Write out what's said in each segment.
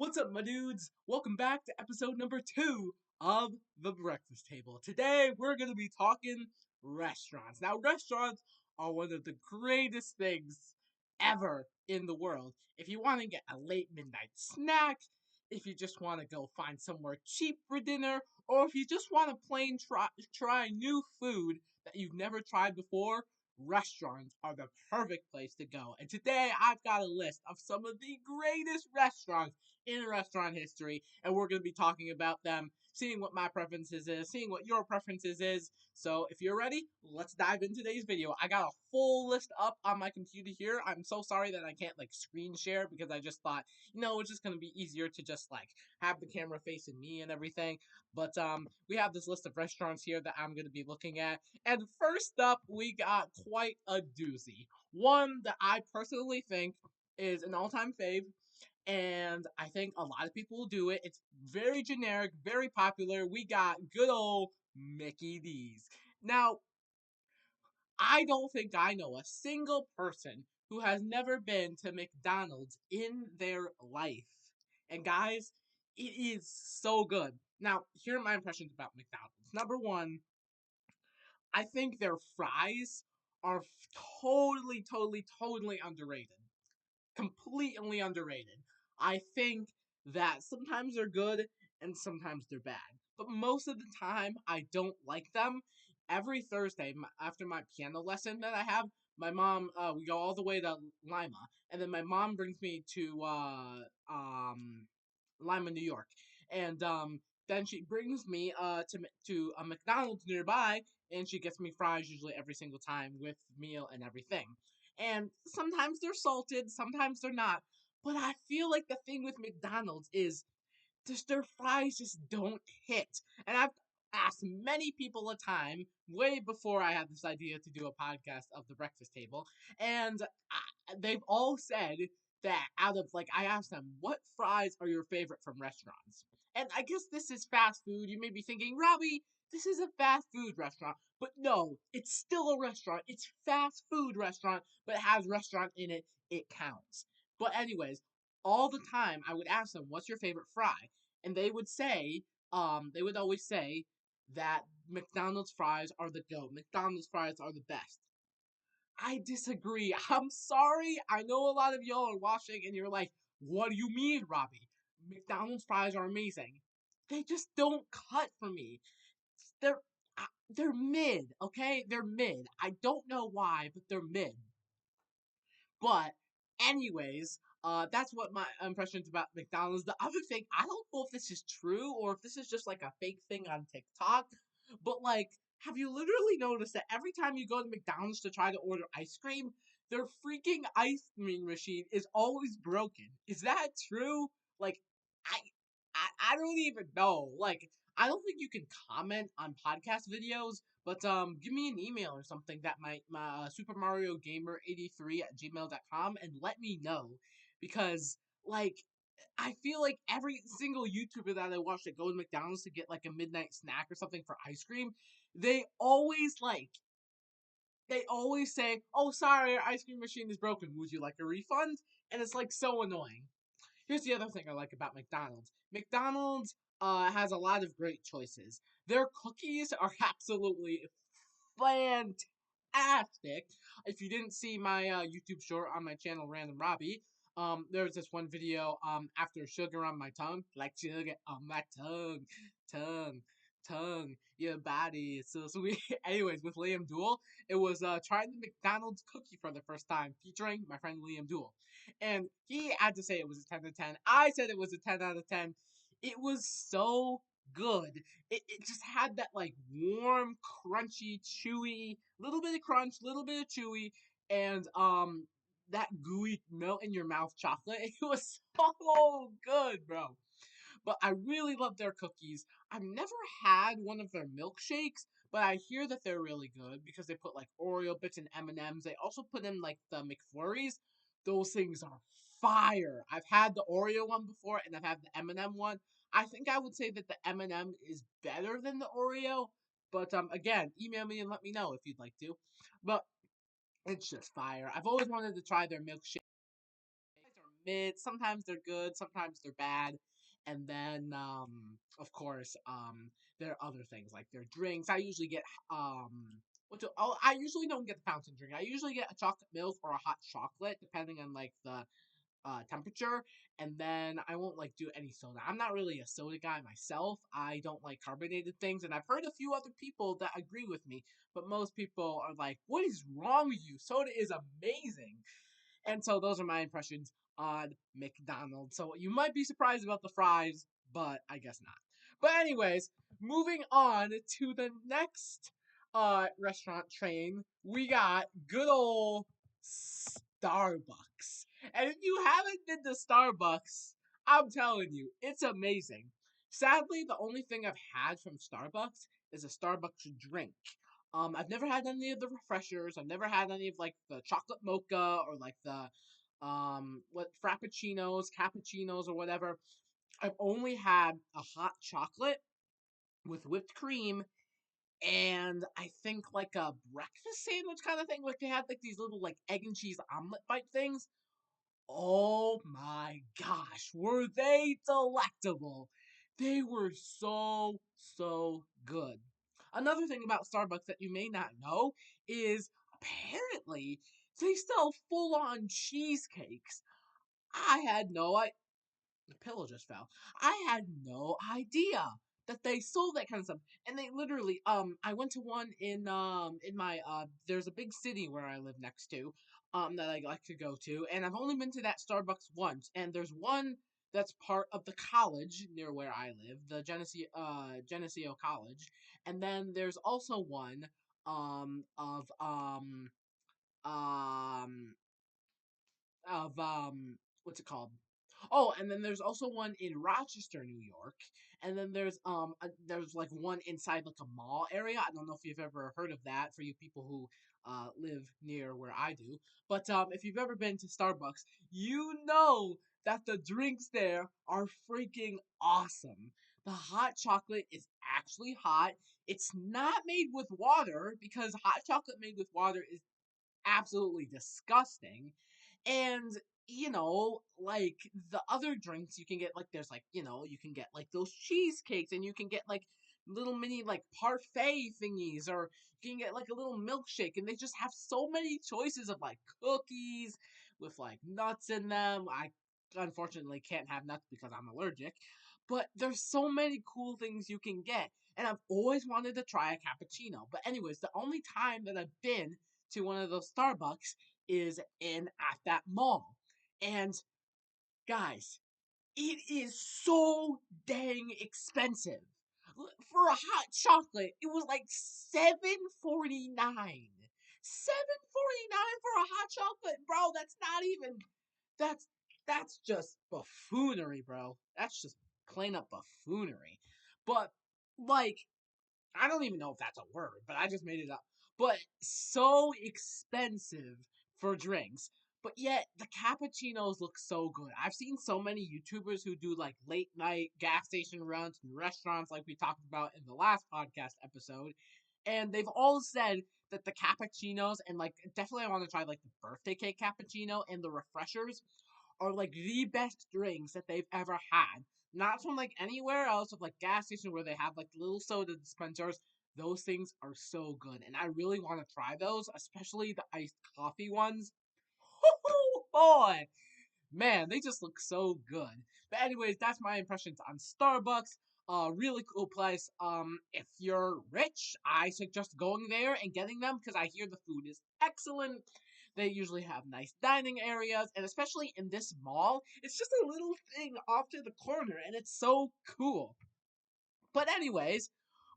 What's up, my dudes? Welcome back to episode number 2 of The Breakfast Table. Today, we're going to be talking restaurants. Now, restaurants are one of the greatest things ever in the world. If you want to get a late midnight snack, if you just want to go find somewhere cheap for dinner, or if you just want to plain try new food that you've never tried before, restaurants are the perfect place to go. And today, I've got a list of some of the greatest restaurants in restaurant history, and we're going to be talking about them, seeing what my preferences is, seeing what your preferences is. So if you're ready, let's dive into today's video. I got a full list up on my computer here. I'm so sorry that I can't screen share because I just thought, it's just going to be easier to just have the camera facing me and everything. But we have this list of restaurants here that I'm going to be looking at. And first up, we got quite a doozy. One that I personally think is an all-time fave, and I think a lot of people will do it. It's very generic, very popular. We got good old Mickey D's. Now, I don't think I know a single person who has never been to McDonald's in their life. And guys, it is so good. Now, here are my impressions about McDonald's. Number one, I think their fries are totally underrated. Completely underrated. I think that sometimes they're good and sometimes they're bad. But most of the time, I don't like them. Every Thursday, after my piano lesson that I have, my mom, we go all the way to Lima, and then my mom brings me to Lima, New York, and then she brings me to a McDonald's nearby, and she gets me fries usually every single time with meal and everything. And sometimes they're salted, sometimes they're not. But I feel like the thing with McDonald's is just their fries just don't hit. And I've asked many people a time, way before I had this idea to do a podcast of the breakfast table, and they've all said that out of I asked them, what fries are your favorite from restaurants? And I guess this is fast food. You may be thinking, Robbie, this is a fast food restaurant. But no, it's still a restaurant. It's fast food restaurant, but it has restaurant in it. It counts. But anyways, all the time I would ask them, what's your favorite fry? And they would always say that McDonald's fries are the GOAT. McDonald's fries are the best. I disagree. I'm sorry. I know a lot of y'all are watching and you're like, what do you mean, Robbie? McDonald's fries are amazing. They just don't cut for me. They're they're mid, okay? They're mid. I don't know why, but they're mid. But anyways, that's what my impressions about McDonald's. The other thing, I don't know if this is true or if this is just a fake thing on TikTok, but have you literally noticed that every time you go to McDonald's to try to order ice cream, their freaking ice cream machine is always broken? Is that true? Like, I, I don't even know. I don't think you can comment on podcast videos, but give me an email or something that my Super Mario Gamer 83 at gmail.com and let me know, because I feel like every single YouTuber that I watch that goes to McDonald's to get a midnight snack or something for ice cream, they always they always say, "Oh, sorry, our ice cream machine is broken. Would you like a refund?" And it's so annoying. Here's the other thing I like about McDonald's. McDonald's has a lot of great choices. Their cookies are absolutely fantastic. If you didn't see my YouTube short on my channel, Random Robbie, there was this one video, after sugar on my tongue, like sugar on my tongue, tongue, your body is so sweet. Anyways, with Liam Dool, it was trying the McDonald's cookie for the first time, featuring my friend Liam Dool. And he had to say it was a 10 to 10. I said it was a 10 out of 10. It was so good. It just had that warm, crunchy, chewy, little bit of crunch, little bit of chewy, and that gooey melt in your mouth chocolate. It was so good, bro. But I really love their cookies. I've never had one of their milkshakes, but I hear that they're really good because they put Oreo bits and M&Ms. They also put in the McFlurries. Those things are fire. I've had the Oreo one before and I've had the M&M one. I think I would say that the M&M is better than the Oreo, but again, email me and let me know if you'd like to. But it's just fire. I've always wanted to try their milkshake. mid. Sometimes they're good, sometimes they're bad. And then, of course, there are other things like their drinks. I usually get I usually don't get the fountain drink. I usually get a chocolate milk or a hot chocolate, depending on like the temperature, and then I won't like do any soda. I'm not really a soda guy myself. I don't like carbonated things, and I've heard a few other people that agree with me, but most people are like, "What is wrong with you? Soda is amazing." And so those are my impressions on McDonald's. So you might be surprised about the fries, but I guess not. But anyways, moving on to the next restaurant chain, we got good old Starbucks. And if you haven't been to Starbucks, I'm telling you, it's amazing. Sadly, the only thing I've had from Starbucks is a Starbucks drink. I've never had any of the refreshers. I've never had any of like the chocolate mocha or like the what frappuccinos, cappuccinos, or whatever. I've only had a hot chocolate with whipped cream and I think like a breakfast sandwich kind of thing. Like they had like these little like egg and cheese omelet type things. Oh my gosh, were they delectable? They were so good. Another thing about Starbucks that you may not know is apparently they sell full on cheesecakes. I had no I the pillow just fell. I had no idea that they sold that kind of stuff. And they literally, I went to one in my there's a big city where I live next to, that I like to go to, and I've only been to that Starbucks once. And there's one that's part of the college near where I live, the Geneseo College, and then there's also one of um what's it called? Oh, and then there's also one in Rochester, New York, and then there's like one inside like a mall area. I don't know if you've ever heard of that for you people who live near where I do. But if you've ever been to Starbucks, you know that the drinks there are freaking awesome. The hot chocolate is actually hot. It's not made with water because hot chocolate made with water is absolutely disgusting. And like the other drinks you can get, like there's like, you can get like those cheesecakes and you can get like little mini like parfait thingies, or you can get like a little milkshake, and they just have so many choices of like cookies with like nuts in them. I unfortunately can't have nuts because I'm allergic, but there's so many cool things you can get, and I've always wanted to try a cappuccino. But anyways, the only time that I've been to one of those Starbucks is in at that mall. And guys, it is so dang expensive. For a hot chocolate, it was like $7.49. $7.49 for a hot chocolate, bro. That's not even that's that's just buffoonery, bro. That's just plain up buffoonery. But like I don't even know if that's a word, but I just made it up. But so expensive for drinks. But yet the cappuccinos look so good. I've seen so many YouTubers who do like late night gas station runs and restaurants like we talked about in the last podcast episode. And they've all said that the cappuccinos, and like definitely I want to try like the birthday cake cappuccino and the refreshers are like the best drinks that they've ever had. Not from like anywhere else of like gas station where they have like little soda dispensers. Those things are so good, and I really want to try those, especially the iced coffee ones. Oh boy, man, they just look so good. But anyways, that's my impressions on Starbucks. Really cool place. If you're rich, I suggest going there and getting them because I hear the food is excellent. They usually have nice dining areas, and especially in this mall, it's just a little thing off to the corner, and it's so cool. But anyways,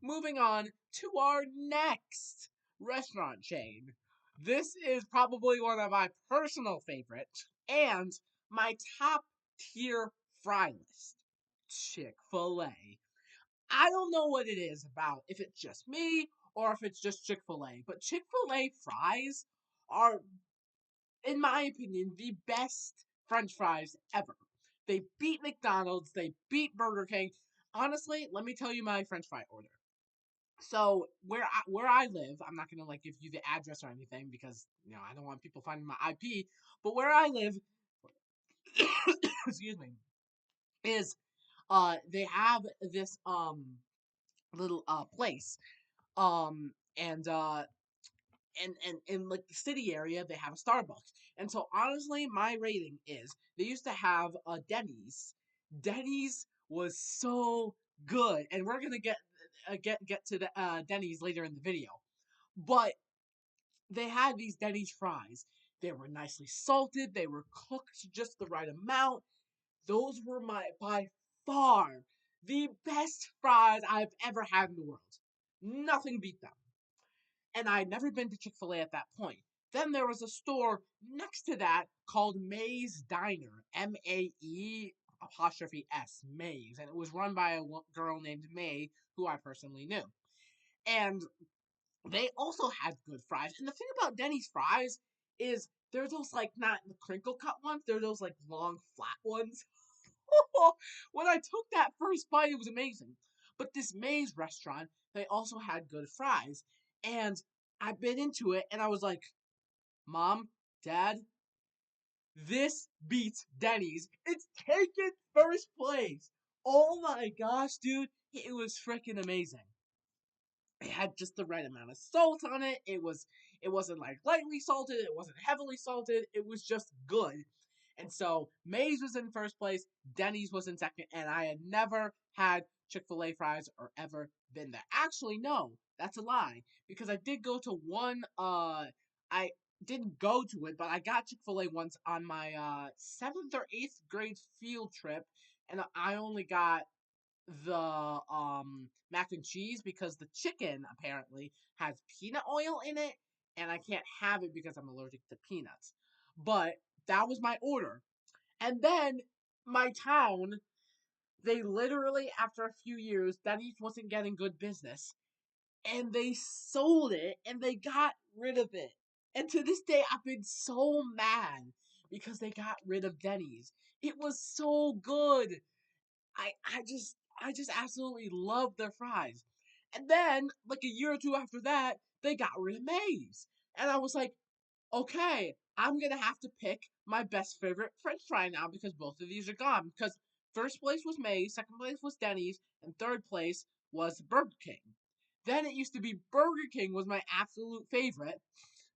moving on to our next restaurant chain. This is probably one of my personal favorites and my top tier fry list. Chick-fil-A. I don't know what it is about, if it's just me or if it's just Chick-fil-A, but Chick-fil-A fries are, in my opinion, the best French fries ever. They beat McDonald's, they beat Burger King. Honestly, let me tell you my French fry order. So where I live, I'm not gonna like give you the address or anything because I don't want people finding my IP. But where I live, excuse me, is they have this little place and and in like the city area they have a Starbucks. And so honestly, my rating is they used to have a Denny's. Denny's was so good, and we're gonna get to the Denny's later in the video. But they had these Denny's fries. They were nicely salted. They were cooked just the right amount. Those were my by far the best fries I've ever had in the world. Nothing beat them. And I'd never been to Chick fil A at that point. Then there was a store next to that called Mae's Diner, M-A-E apostrophe S, Mae's. And it was run by a girl named May, who I personally knew. And they also had good fries. And the thing about Denny's fries is they're those like not the crinkle cut ones, they're those like long flat ones. When I took that first bite, it was amazing. But this Mae's restaurant, they also had good fries. And I bit into it and I was like, Mom, Dad, this beats Denny's. It's taken first place. Oh my gosh, dude. It was freaking amazing. It had just the right amount of salt on it. It wasn't like lightly salted, it wasn't heavily salted. It was just good. And so Mae's was in first place, Denny's was in second, and I had never had Chick-fil-A fries or ever been there. Actually, no, that's a lie. Because I did go to one I didn't go to it, but I got Chick-fil-A once on my 7th or 8th grade field trip, and I only got the mac and cheese because the chicken apparently has peanut oil in it and I can't have it because I'm allergic to peanuts. But that was my order. And then my town, they literally after a few years, Denny's wasn't getting good business and they sold it and they got rid of it. And to this day I've been so mad because they got rid of Denny's. It was so good. I just absolutely love their fries. And then, like a year or two after that, they got rid of Mae's. And I was like, okay, I'm gonna have to pick my best favorite French fry now because both of these are gone. Because first place was Mae's, second place was Denny's, and third place was Burger King. Then it used to be Burger King was my absolute favorite,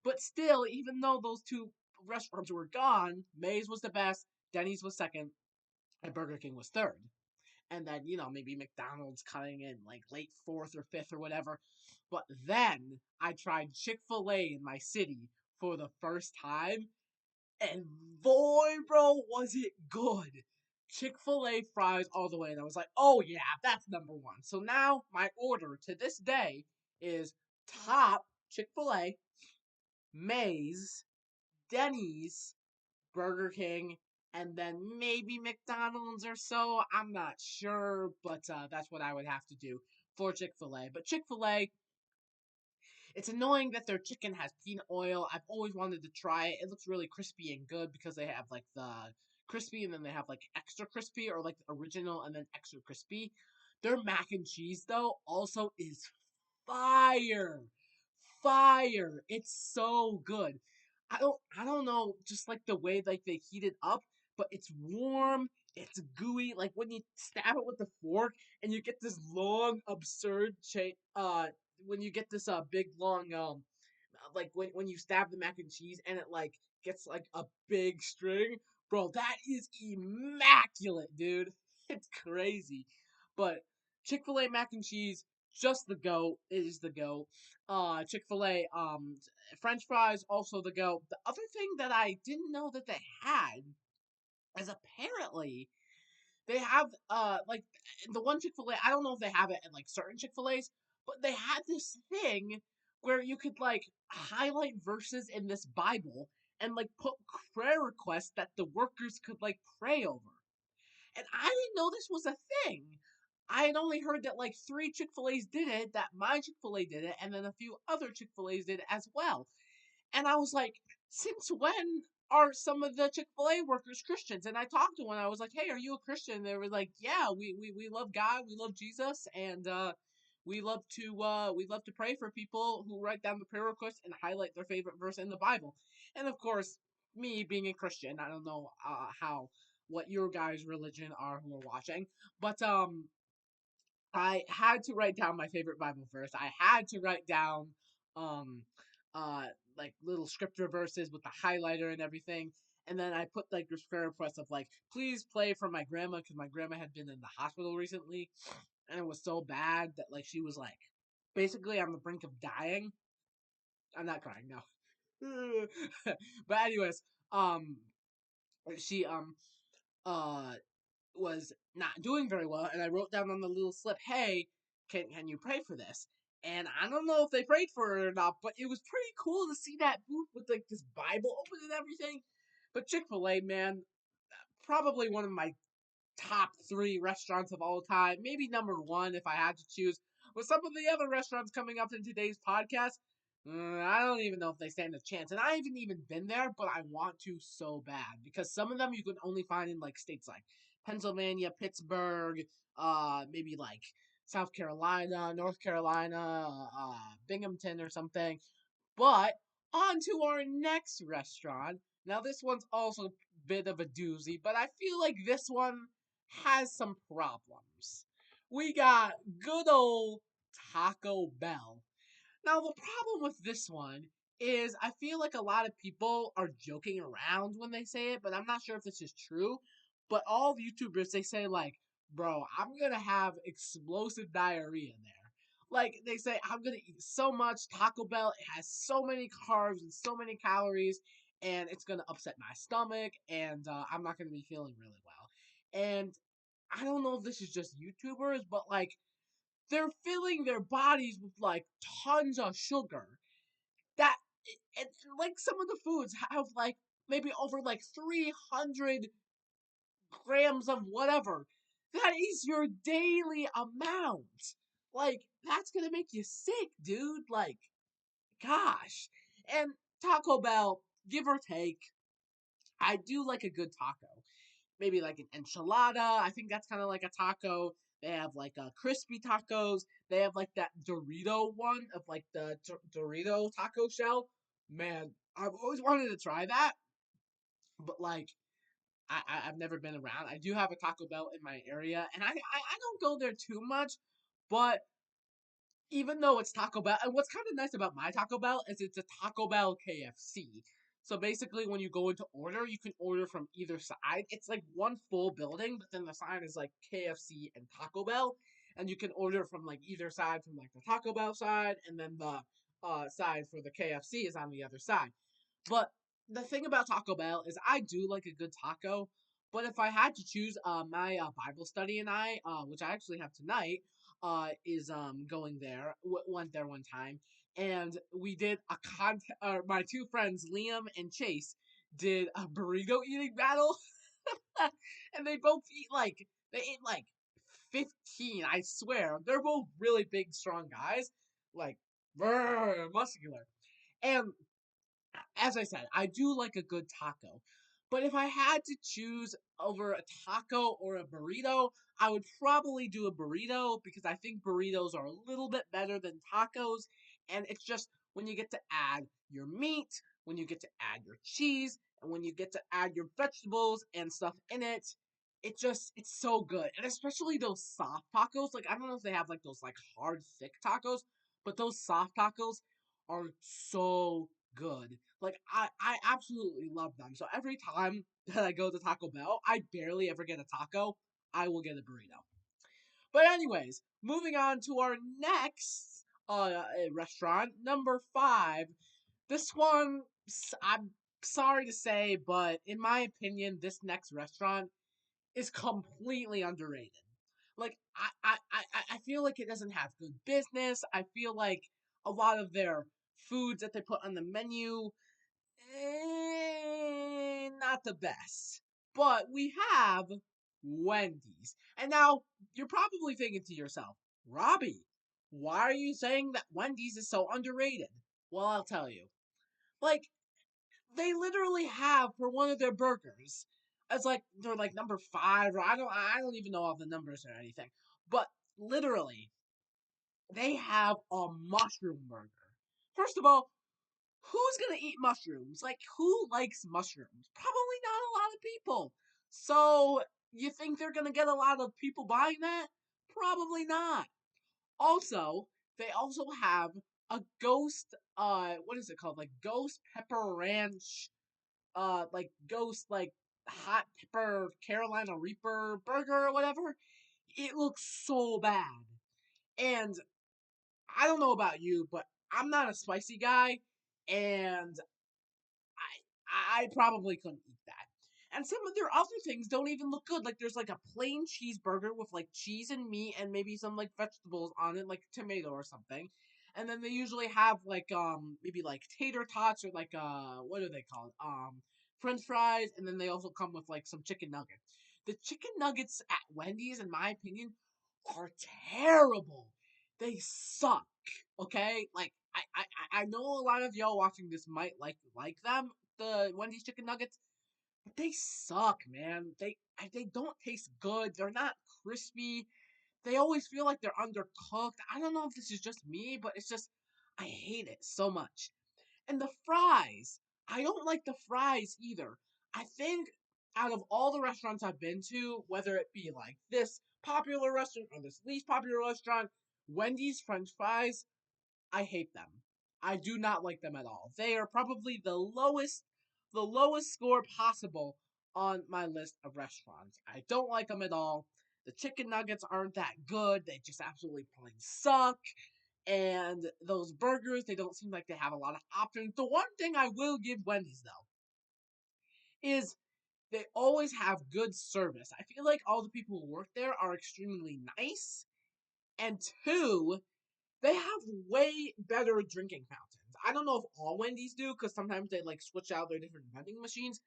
but still, even though those two restaurants were gone, Mae's was the best, Denny's was second, and Burger King was third. And then maybe McDonald's cutting in like late fourth or fifth or whatever. But then I tried Chick-fil-A in my city for the first time, and boy, bro, was it good. Chick-fil-A fries all the way, and I was like, oh yeah, that's number one. So now my order to this day is top Chick-fil-A, Mae's, Denny's, Burger King, and then maybe McDonald's or so. I'm not sure, but that's what I would have to do for Chick fil A. But Chick fil A, it's annoying that their chicken has peanut oil. I've always wanted to try it. It looks really crispy and good because they have like the crispy and then they have like extra crispy or like the original and then extra crispy. Their mac and cheese, though, also is fire. Fire. It's so good. I don't know, just like the way like they heat it up, but it's warm, it's gooey, like when you stab it with the fork and you get this long absurd shape when you get this big long like when you stab the mac and cheese and it like gets like a big string, bro, that is immaculate, dude. It's crazy. But Chick-fil-A mac and cheese, just the go. It is the go. Chick-fil-A French fries, also the go. The other thing that I didn't know that they had is apparently they have like the one Chick-fil-A, I don't know if they have it at like certain Chick-fil-A's, but they had this thing where you could like highlight verses in this Bible and like put prayer requests that the workers could like pray over. And I didn't know this was a thing. I had only heard that like three Chick-fil-A's did it, that my Chick-fil-A did it, and then a few other Chick-fil-A's did it as well. And I was like, since when are some of the Chick-fil-A workers Christians? And I talked to one, I was like, hey, are you a Christian? They were like, yeah, we love God, we love Jesus, and we love to pray for people who write down the prayer request and highlight their favorite verse in the Bible. And of course, me being a Christian, I don't know how what your guys' religion are who are watching. But I had to write down my favorite Bible verse. I had to write down um uh like little scripture verses with the highlighter and everything. And then I put like this prayer request of like, please play for my grandma because my grandma had been in the hospital recently, and it was so bad that like she was like basically on the brink of dying. I'm not crying, no. But anyways, um, she uh was not doing very well, and I wrote down on the little slip, "Hey, can you pray for this?" And I don't know if they prayed for it or not, but it was pretty cool to see that booth with like this Bible open and everything. But Chick-fil-A, man, probably one of my top three restaurants of all time, maybe number one if I had to choose. With some of the other restaurants coming up in today's podcast, I don't even know if they stand a chance. And I haven't even been there, but I want to so bad because some of them you can only find in like states like Pennsylvania, Pittsburgh, maybe like South Carolina, North Carolina, Binghamton or something. But on to our next restaurant. Now this one's also a bit of a doozy, but I feel like this one has some problems. We got good old Taco Bell. Now, the problem with this one is I feel like a lot of people are joking around when they say it, but I'm not sure if this is true. But all YouTubers, they say, like, bro, I'm gonna have explosive diarrhea in there. Like, they say, I'm gonna eat so much Taco Bell, it has so many carbs and so many calories, and it's gonna upset my stomach, and I'm not gonna be feeling really well. And I don't know if this is just YouTubers, but like, they're filling their bodies with like tons of sugar. That and like some of the foods have like maybe over like 300 grams of whatever. That is your daily amount. Like that's gonna make you sick, dude. Like, gosh. And Taco Bell, give or take, I do like a good taco. Maybe like an enchilada. I think that's kind of like a taco. They have like crispy tacos. They have like that Dorito one of like the Dorito taco shell. Man, I've always wanted to try that, but like I've never been around. I do have a Taco Bell in my area, and I don't go there too much, but even though it's Taco Bell, and what's kind of nice about my Taco Bell is it's a Taco Bell KFC. So basically, when you go into order, you can order from either side. It's like one full building, but then the sign is like KFC and Taco Bell, and you can order from like either side, from like the Taco Bell side, and then the side for the KFC is on the other side. But the thing about Taco Bell is I do like a good taco. But if I had to choose, my Bible study and I, which I actually have tonight, is going there. Went there one time, and we did a my two friends Liam and Chase did a burrito eating battle, and they both they ate like 15. I swear, they're both really big, strong guys, like muscular. And as I said, I do like a good taco. But if I had to choose over a taco or a burrito, I would probably do a burrito because I think burritos are a little bit better than tacos. And it's just when you get to add your meat, when you get to add your cheese, and when you get to add your vegetables and stuff in it, it's so good. And especially those soft tacos. Like, I don't know if they have like those like hard, thick tacos, but those soft tacos are so good. Like I absolutely love them. So every time that I go to Taco Bell, I barely ever get a taco. I will get a burrito. But anyways, moving on to our next restaurant, number 5. This one, I'm sorry to say, but in my opinion, this next restaurant is completely underrated. Like I feel like it doesn't have good business. I feel like a lot of their foods that they put on the menu, not the best. But we have Wendy's. And now you're probably thinking to yourself, Robbie, why are you saying that Wendy's is so underrated? Well, I'll tell you. Like, they literally have for one of their burgers. It's like they're like number 5, or I don't even know all the numbers or anything. But literally, they have a mushroom burger. First of all, who's gonna eat mushrooms? Like, who likes mushrooms? Probably not a lot of people. So, you think they're gonna get a lot of people buying that? Probably not. Also, they also have a ghost, what is it called? Like Ghost Pepper Ranch, like Ghost, like Hot Pepper Carolina Reaper burger or whatever. It looks so bad. And I don't know about you, but I'm not a spicy guy, and I probably couldn't eat that. And some of their other things don't even look good. Like there's like a plain cheeseburger with like cheese and meat and maybe some like vegetables on it, like tomato or something. And then they usually have like maybe like tater tots or like what are they called? French fries, and then they also come with like some chicken nuggets. The chicken nuggets at Wendy's, in my opinion, are terrible. They suck. Okay? Like I know a lot of y'all watching this might like them, the Wendy's chicken nuggets, but they suck, man. They don't taste good. They're not crispy. They always feel like they're undercooked. I don't know if this is just me, but it's just I hate it so much. And the fries, I don't like the fries either. I think out of all the restaurants I've been to, whether it be like this popular restaurant or this least popular restaurant, Wendy's French fries, I hate them. I do not like them at all. They are probably the lowest score possible on my list of restaurants. I don't like them at all. The chicken nuggets aren't that good. They just absolutely plain suck. And those burgers, they don't seem like they have a lot of options. The one thing I will give Wendy's though is they always have good service. I feel like all the people who work there are extremely nice. And two, they have way better drinking fountains. I don't know if all Wendy's do, because sometimes they like switch out their different vending machines,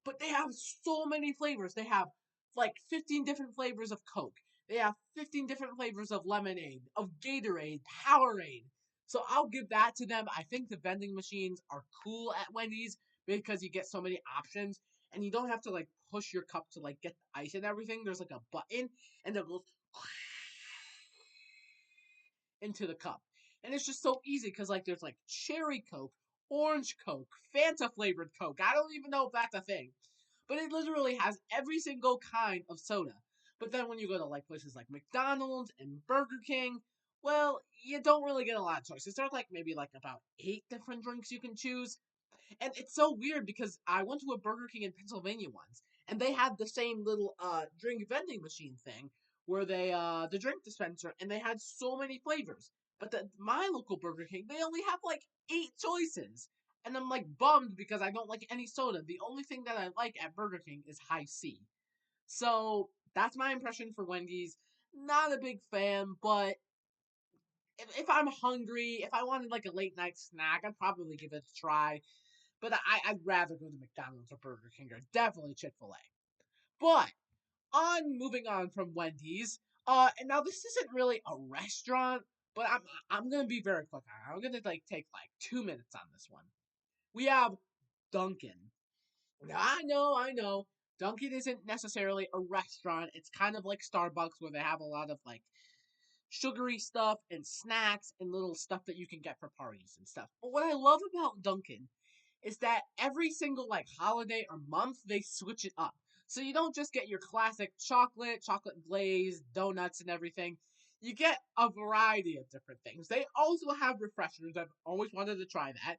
but they have so many flavors. They have like 15 different flavors of Coke. They have 15 different flavors of lemonade, of Gatorade, Powerade. So I'll give that to them. I think the vending machines are cool at Wendy's because you get so many options and you don't have to like push your cup to like get the ice and everything. There's like a button and it goes into the cup. And it's just so easy because like there's like cherry Coke, orange Coke, Fanta flavored Coke. I don't even know if that's a thing. But it literally has every single kind of soda. But then when you go to like places like McDonald's and Burger King, well, you don't really get a lot of choices. There's like maybe like about 8 different drinks you can choose. And it's so weird because I went to a Burger King in Pennsylvania once, and they had the same little drink vending machine thing where they the drink dispenser, and they had so many flavors. But my local Burger King, they only have like 8 choices. And I'm like bummed because I don't like any soda. The only thing that I like at Burger King is Hi-C. So that's my impression for Wendy's. Not a big fan, but if I'm hungry, if I wanted like a late night snack, I'd probably give it a try. But I'd rather go to McDonald's or Burger King or definitely Chick-fil-A. But moving on from Wendy's, and now this isn't really a restaurant, but I'm gonna be very quick on it. I'm gonna like take like 2 minutes on this one. We have Dunkin'. Now, I know. Dunkin' isn't necessarily a restaurant. It's kind of like Starbucks where they have a lot of like sugary stuff and snacks and little stuff that you can get for parties and stuff. But what I love about Dunkin' is that every single like holiday or month they switch it up. So you don't just get your classic chocolate glaze, donuts and everything. You get a variety of different things. They also have refreshers. I've always wanted to try that.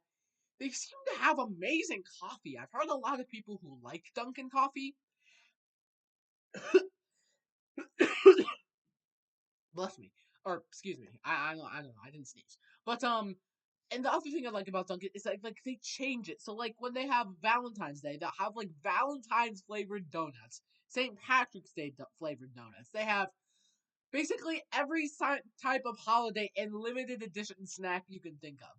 They seem to have amazing coffee. I've heard a lot of people who like Dunkin' coffee. Bless me. Or excuse me. I don't know. I didn't sneeze. But and the other thing I like about Dunkin' is like they change it. So like when they have Valentine's Day, they'll have like Valentine's flavored donuts, St. Patrick's Day flavored donuts. They have basically every type of holiday and limited edition snack you can think of.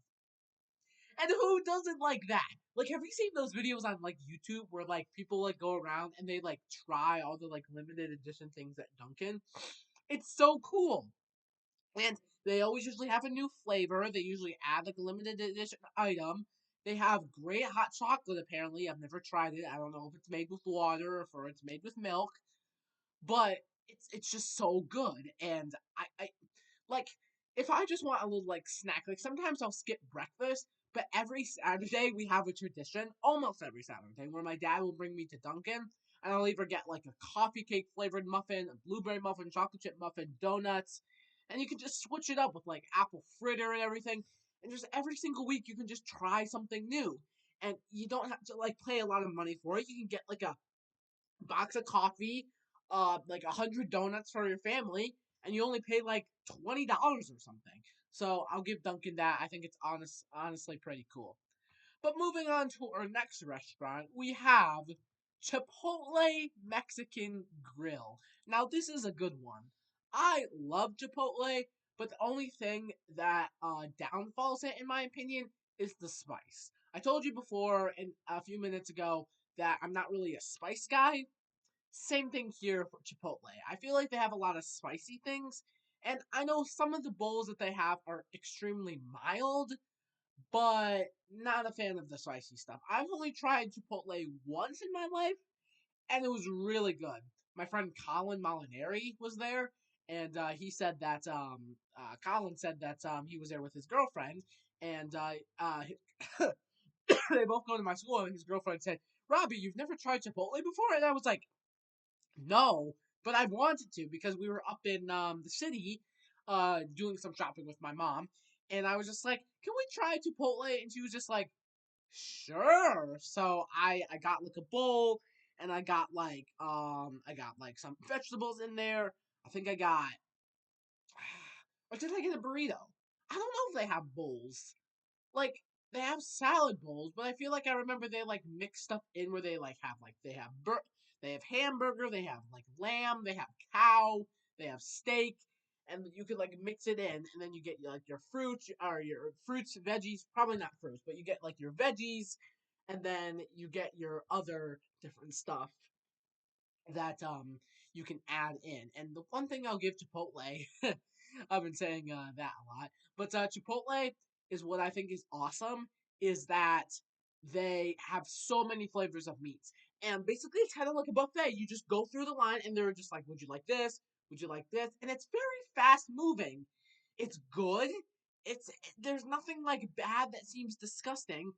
And who doesn't like that? Like, have you seen those videos on like YouTube where like people like go around and they like try all the like limited edition things at Dunkin'? It's so cool. And they always usually have a new flavor. They usually add like a limited edition item. They have great hot chocolate apparently. I've never tried it. I don't know if it's made with water or if it's made with milk. But it's just so good. And I like if I just want a little like snack, like sometimes I'll skip breakfast, but every Saturday we have a tradition, almost every Saturday, where my dad will bring me to Dunkin'. And I'll either get like a coffee cake flavored muffin, a blueberry muffin, chocolate chip muffin, donuts, and you can just switch it up with like apple fritter and everything. And just every single week you can just try something new. And you don't have to like pay a lot of money for it. You can get like a box of coffee, like 100 donuts for your family, and you only pay like $20 or something. So I'll give Dunkin' that. I think it's honestly pretty cool. But moving on to our next restaurant, we have Chipotle Mexican Grill. Now, this is a good one. I love Chipotle, but the only thing that downfalls it, in my opinion, is the spice. I told you before, a few minutes ago, that I'm not really a spice guy. Same thing here for Chipotle. I feel like they have a lot of spicy things, and I know some of the bowls that they have are extremely mild, but not a fan of the spicy stuff. I've only tried Chipotle once in my life, and it was really good. My friend Colin Molinari was there, and he said that Colin said that he was there with his girlfriend, and they both go to my school, and his girlfriend said, "Robbie, you've never tried Chipotle before?" And I was like, "No, but I wanted to because we were up in the city, doing some shopping with my mom, and I was just like, can we try Chipotle?" And she was just like, "Sure." So I got like a bowl, and I got like some vegetables in there. I think I got, or did I get a burrito? I don't know if they have bowls. Like, they have salad bowls, but I feel like I remember they like mix stuff in where they have they have hamburger, they have like lamb, they have cow, they have steak, and you could like mix it in, and then you get like your fruits or your fruits, veggies, probably not fruits, but you get like your veggies, and then you get your other different stuff that you can add in. And the one thing I'll give Chipotle, I've been saying that a lot, but Chipotle is what I think is awesome is that they have so many flavors of meats. And basically it's kind of like a buffet. You just go through the line and they're just like, would you like this? Would you like this? And it's very fast moving. It's good. It's there's nothing like bad that seems disgusting.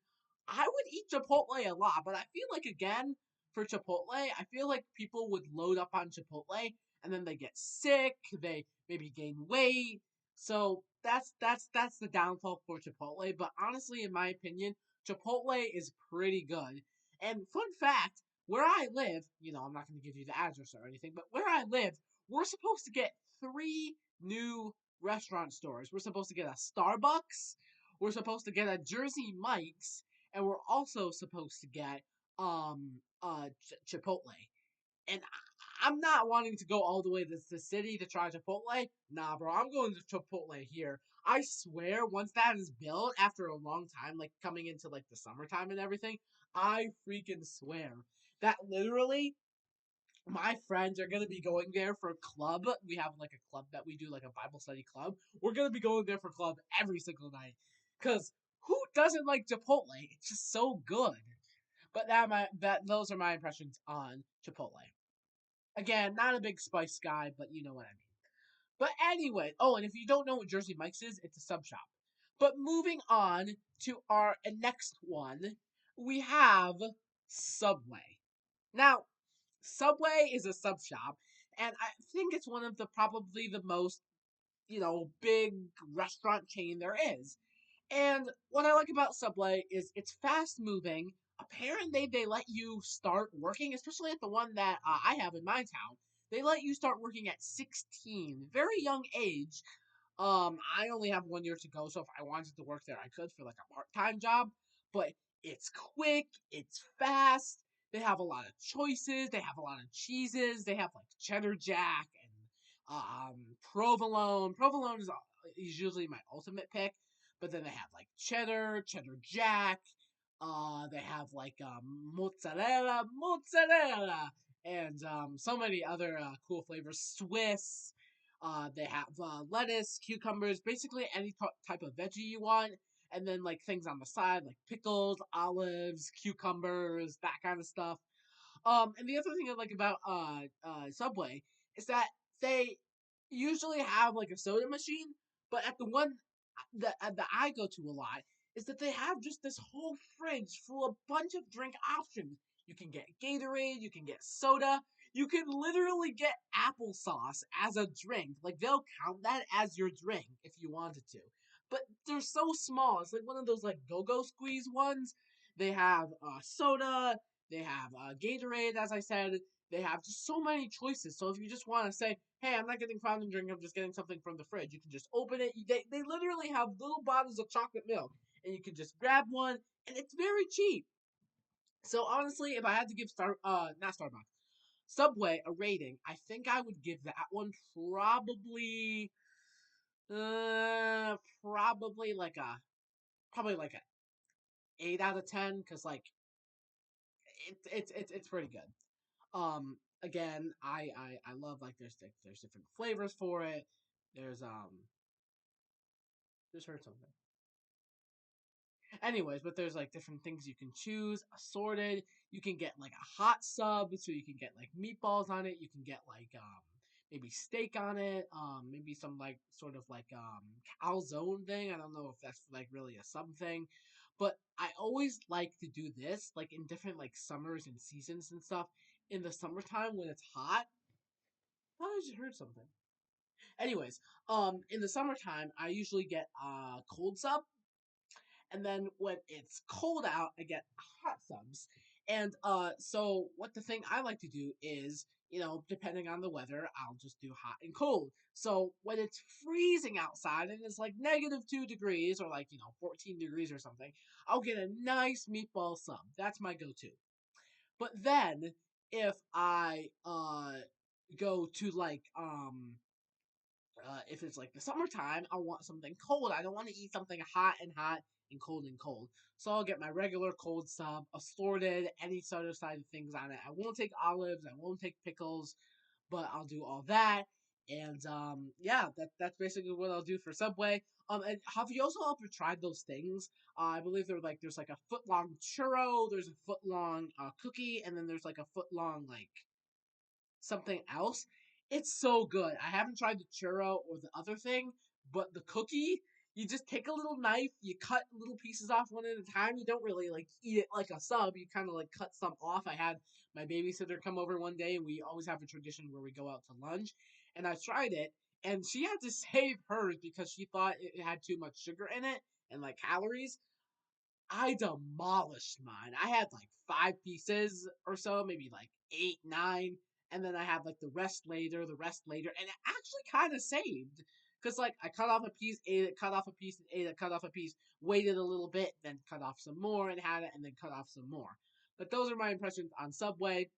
I would eat Chipotle a lot, but I feel like again for Chipotle, I feel like people would load up on Chipotle and then they get sick, they maybe gain weight. So that's the downfall for Chipotle. But honestly, in my opinion, Chipotle is pretty good. And fun fact, where I live, I'm not going to give you the address or anything, but where I live, we're supposed to get three new restaurant stores. We're supposed to get a Starbucks, we're supposed to get a Jersey Mike's, and we're also supposed to get Chipotle. And I'm not wanting to go all the way to the city to try Chipotle. Nah, bro, I'm going to Chipotle here. I swear, once that is built after a long time, like coming into like the summertime and everything, I freaking swear that literally my friends are gonna be going there for club. We have like a club that we do, like a Bible study club. We're gonna be going there for club every single night. Cause who doesn't like Chipotle? It's just so good. But those are my impressions on Chipotle. Again, not a big spice guy, but you know what I mean. But anyway, oh, and if you don't know what Jersey Mike's is, it's a sub shop. But moving on to our next one, we have Subway. Now, Subway is a sub shop, and I think it's one of the probably the most, big restaurant chain there is. And what I like about Subway is it's fast moving. Apparently, they let you start working, especially at the one that I have in my town. They let you start working at 16, very young age. I only have 1 year to go, so if I wanted to work there, I could for like a part-time job. But it's quick, it's fast. They have a lot of choices. They have a lot of cheeses. They have like cheddar jack and provolone. Provolone is usually my ultimate pick, but then they have like cheddar jack. They have like mozzarella, and so many other cool flavors. Swiss. They have lettuce, cucumbers, basically any type of veggie you want, and then like things on the side like pickles, olives, cucumbers, that kind of stuff. And the other thing I like about Subway is that they usually have like a soda machine, but at the one that I go to a lot is that they have just this whole fridge full of bunch of drink options. You can get Gatorade, you can get soda, you can literally get applesauce as a drink. Like, they'll count that as your drink if you wanted to. But they're so small. It's like one of those, like, go-go squeeze ones. They have soda, they have Gatorade, as I said. They have just so many choices. So if you just want to say, hey, I'm not getting fountain drink, I'm just getting something from the fridge, you can just open it. They literally have little bottles of chocolate milk, and you can just grab one, and it's very cheap. So honestly, if I had to give not Starbucks, Subway a rating, I think I would give that one uh, probably like a, probably like a 8 out of 10, because like it's pretty good. Again, I love, like, there's different flavors for it. There's just heard something. Anyways, but there's like different things you can choose, assorted. You can get like a hot sub, so you can get like meatballs on it. You can get like maybe steak on it. Maybe some like sort of like calzone thing. I don't know if that's like really a sub thing, but I always like to do this like in different like summers and seasons and stuff. In the summertime when it's hot, I thought I just heard something. Anyways, in the summertime, I usually get cold sub, and then when it's cold out, I get hot subs. And so what the thing I like to do is, depending on the weather, I'll just do hot and cold. So when it's freezing outside and it's like -2 degrees or like 14 degrees or something, I'll get a nice meatball sub. That's my go-to. But then if I go to like if it's like the summertime, I want something cold. I don't want to eat something hot and cold and cold. So I'll get my regular cold sub, assorted, any sort of side of things on it. I won't take olives, I won't take pickles, but I'll do all that. And yeah, that's basically what I'll do for Subway. And have you also ever tried those things? I believe there's like a foot long churro, there's a foot long cookie, and then there's like a foot long like something else. It's so good. I haven't tried the churro or the other thing, but the cookie, you just take a little knife, you cut little pieces off one at a time. You don't really like eat it like a sub. You kind of like cut some off. I had my babysitter come over one day, and we always have a tradition where we go out to lunch. And I tried it, and she had to save hers because she thought it had too much sugar in it and like calories. I demolished mine. I had like 5 pieces or so, maybe like eight, nine, and then I had like the rest later, and it actually kind of saved. Cause like I cut off a piece, ate it, cut off a piece, ate it, cut off a piece, waited a little bit, then cut off some more and had it, and then cut off some more. But those are my impressions on Subway.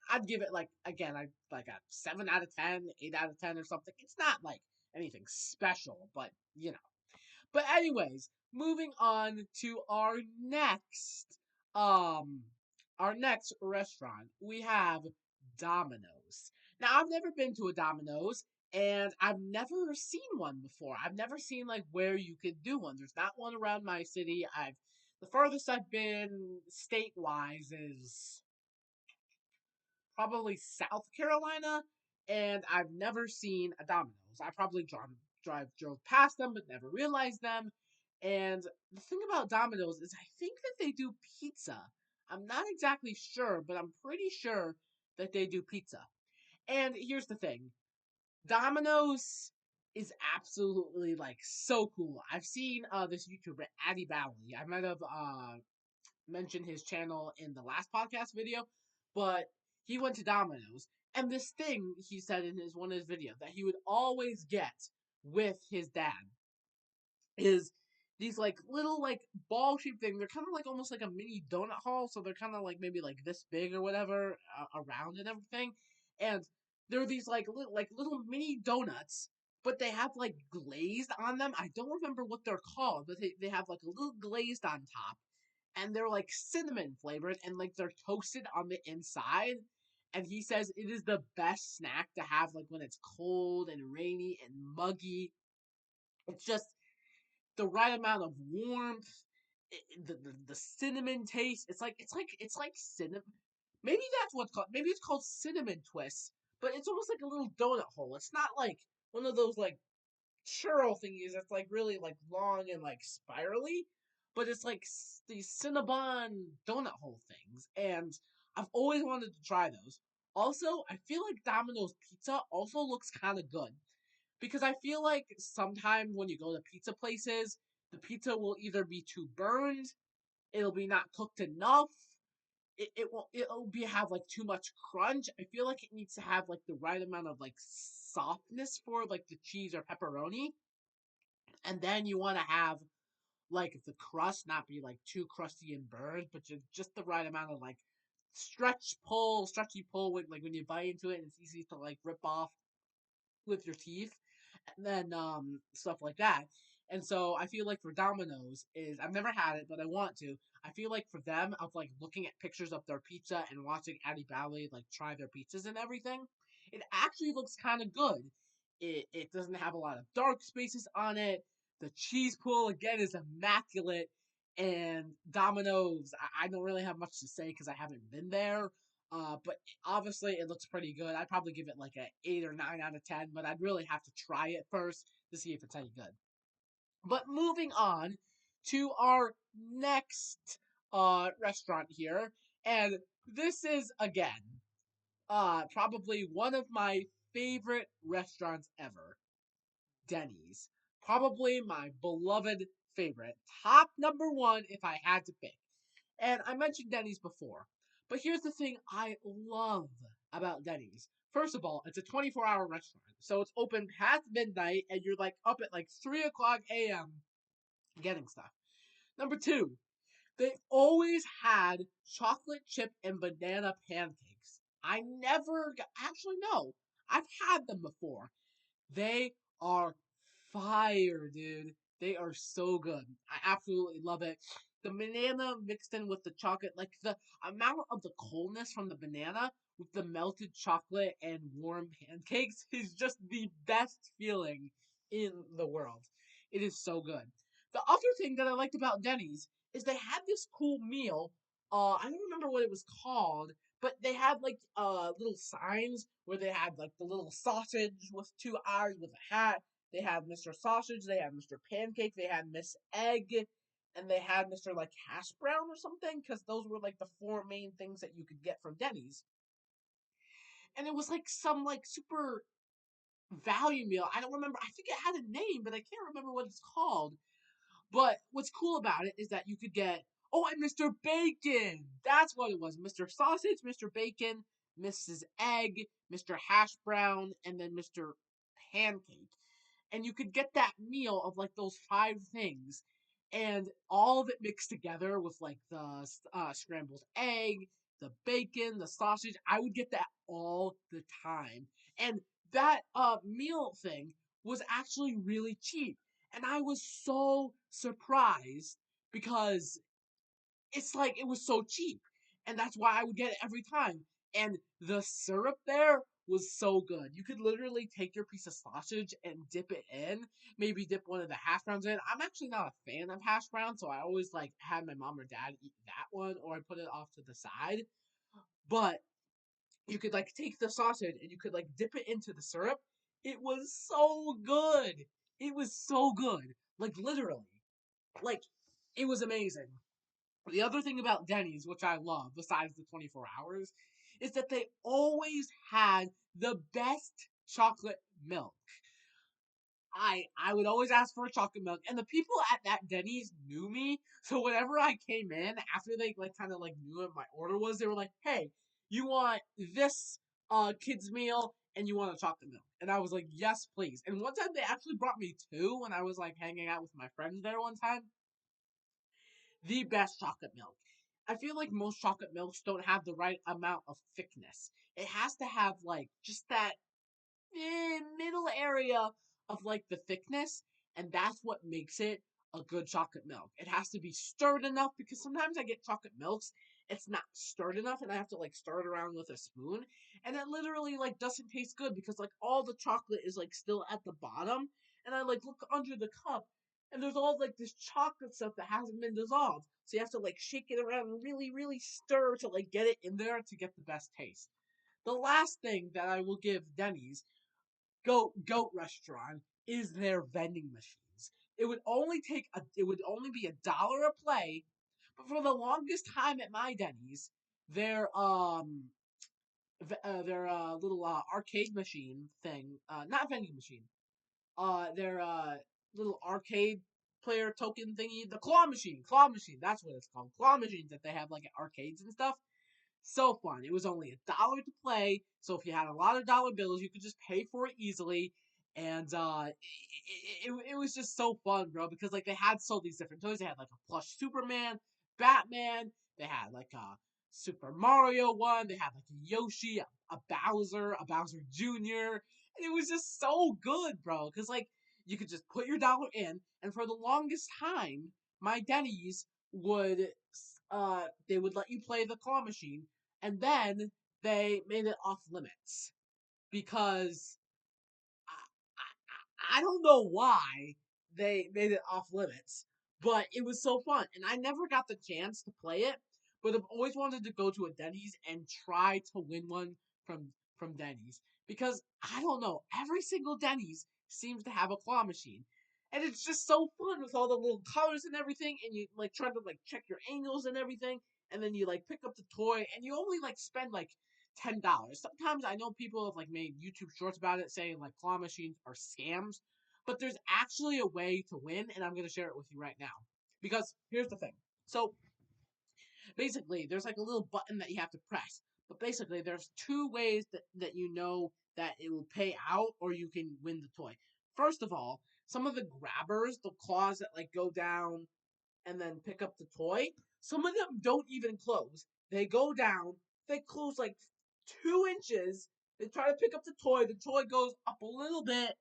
I'd give it like again, I like a 7 out of 10, 8 out of 10 or something. It's not like anything special, but but anyways, moving on to um our next restaurant. We have Domino's. Now I've never been to a Domino's, and I've never seen one before. I've never seen like where you could do one. There's not one around my city. I've The farthest I've been state wise is probably South Carolina, and I've never seen a Domino's. I probably drove past them, but never realized them. And the thing about Domino's is I think that they do pizza. I'm not exactly sure, but I'm pretty sure that they do pizza. And here's the thing. Domino's is absolutely like so cool. I've seen this YouTuber, Addy Bally. I might have mentioned his channel in the last podcast video, but he went to Domino's, and this thing he said in his one of his videos that he would always get with his dad is these like little like ball shaped thing. They're kind of like almost like a mini donut hall, so they're kind of like maybe like this big or whatever around and everything. And they're these like little mini donuts, but they have like glazed on them. I don't remember what they're called, but they have like a little glazed on top, and they're like cinnamon flavored, and like they're toasted on the inside. And he says it is the best snack to have like when it's cold and rainy and muggy. It's just the right amount of warmth, the cinnamon taste. It's like cinnamon. Maybe that's what's called. Maybe it's called cinnamon twists, but it's almost like a little donut hole. It's not like one of those like churro thingies that's like really like long and like spirally, but it's like these Cinnabon donut hole things, and I've always wanted to try those. Also, I feel like Domino's pizza also looks kind of good because I feel like sometimes when you go to pizza places, the pizza will either be too burned, it'll be not cooked enough, it'll be have like too much crunch. I feel like it needs to have like the right amount of like softness for like the cheese or pepperoni, and then you want to have like the crust not be like too crusty and burned, but just the right amount of like stretchy pull when like when you bite into it, and it's easy to like rip off with your teeth, and then stuff like that. And so I feel like for Domino's is I've never had it, but I want to. I feel like for them of like looking at pictures of their pizza and watching Addie Bally like try their pizzas and everything, it actually looks kind of good. It doesn't have a lot of dark spaces on it. The cheese pool again is immaculate, and Domino's I don't really have much to say because I haven't been there. But obviously it looks pretty good. I'd probably give it like a 8 or 9 out of 10, but I'd really have to try it first to see if it's any good. But moving on to our next restaurant here, and this is again probably one of my favorite restaurants ever. Denny's. Probably my beloved favorite. Top number one if I had to pick. And I mentioned Denny's before. But here's the thing I love about Denny's. First of all, it's a 24-hour restaurant. So it's open past midnight and you're like up at like 3 o'clock a.m. getting stuff. Number two, they always had chocolate chip and banana pancakes. I never, actually, no, I've had them before. They are fire, dude. They are so good. I absolutely love it. The banana mixed in with the chocolate, like the amount of the coldness from the banana with the melted chocolate and warm pancakes is just the best feeling in the world. It is so good. The other thing that I liked about Denny's is they had this cool meal. I don't remember what it was called, but they had like little signs where they had like the little sausage with two eyes with a hat. They had Mr. Sausage, they had Mr. Pancake, they had Miss Egg, and they had Mr. like Hash Brown or something, because those were like the four main things that you could get from Denny's. And it was like some like super value meal. I don't remember. I think it had a name, but I can't remember what it's called. But what's cool about it is that you could get, oh, and Mr. Bacon. That's what it was. Mr. Sausage, Mr. Bacon, Mrs. Egg, Mr. Hash Brown, and then Mr. Pancake. And you could get that meal of like those five things, and all of it mixed together with like the scrambled egg, the bacon, the sausage. I would get that all the time, and that meal thing was actually really cheap, and I was so surprised because it's like it was so cheap, and that's why I would get it every time. And the syrup there was so good. You could literally take your piece of sausage and dip it in. Maybe dip one of the hash browns in. I'm actually not a fan of hash browns, so I always like had my mom or dad eat that one, or I put it off to the side. But you could like take the sausage and you could like dip it into the syrup. It was so good. It was so good. Like literally. Like it was amazing. The other thing about Denny's, which I love, besides the 24 hours, is that they always had the best chocolate milk. I would always ask for a chocolate milk, and the people at that Denny's knew me. So whenever I came in, after they like kind of like knew what my order was, they were like, "Hey, you want this kids meal and you want a chocolate milk?" And I was like, "Yes, please." And one time they actually brought me two when I was like hanging out with my friends there one time. The best chocolate milk. I feel like most chocolate milks don't have the right amount of thickness. It has to have like just that middle area of like the thickness, and that's what makes it a good chocolate milk. It has to be stirred enough because sometimes I get chocolate milks, it's not stirred enough, and I have to like stir it around with a spoon, and it literally like doesn't taste good because like all the chocolate is like still at the bottom, and I like look under the cup. And there's all like this chocolate stuff that hasn't been dissolved. So you have to like shake it around and really, really stir to like get it in there to get the best taste. The last thing that I will give Denny's goat restaurant is their vending machines. Denny's. It would only be $1 a play, but for the longest time at my Denny's, their little arcade machine thing, not vending machine, their little arcade player token thingy, the claw machine, that's what it's called, claw machines that they have like at arcades and stuff. So fun. It was only $1 to play, so if you had a lot of dollar bills, you could just pay for it easily. And it was just so fun, bro, because like they had so these different toys. They had like a plush Superman, Batman. They had like a Super Mario one. They had like a Yoshi, a Bowser Jr. And it was just so good, bro, because like you could just put your dollar in, and for the longest time, my Denny's would they would let you play the claw machine, and then they made it off limits because I don't know why they made it off limits, but it was so fun, and I never got the chance to play it. But I've always wanted to go to a Denny's and try to win one from Denny's because I don't know, every single Denny's seems to have a claw machine. And it's just so fun with all the little colors and everything, and you like try to like check your angles and everything, and then you like pick up the toy, and you only like spend like $10. Sometimes I know people have like made YouTube shorts about it saying like claw machines are scams, but there's actually a way to win, and I'm gonna share it with you right now. Because here's the thing. So basically there's like a little button that you have to press. But basically there's two ways that you know that it will pay out or you can win the toy. First of all, some of the grabbers, the claws that like go down and then pick up the toy, some of them don't even close. They go down, they close like 2 inches. They try to pick up the toy goes up a little bit,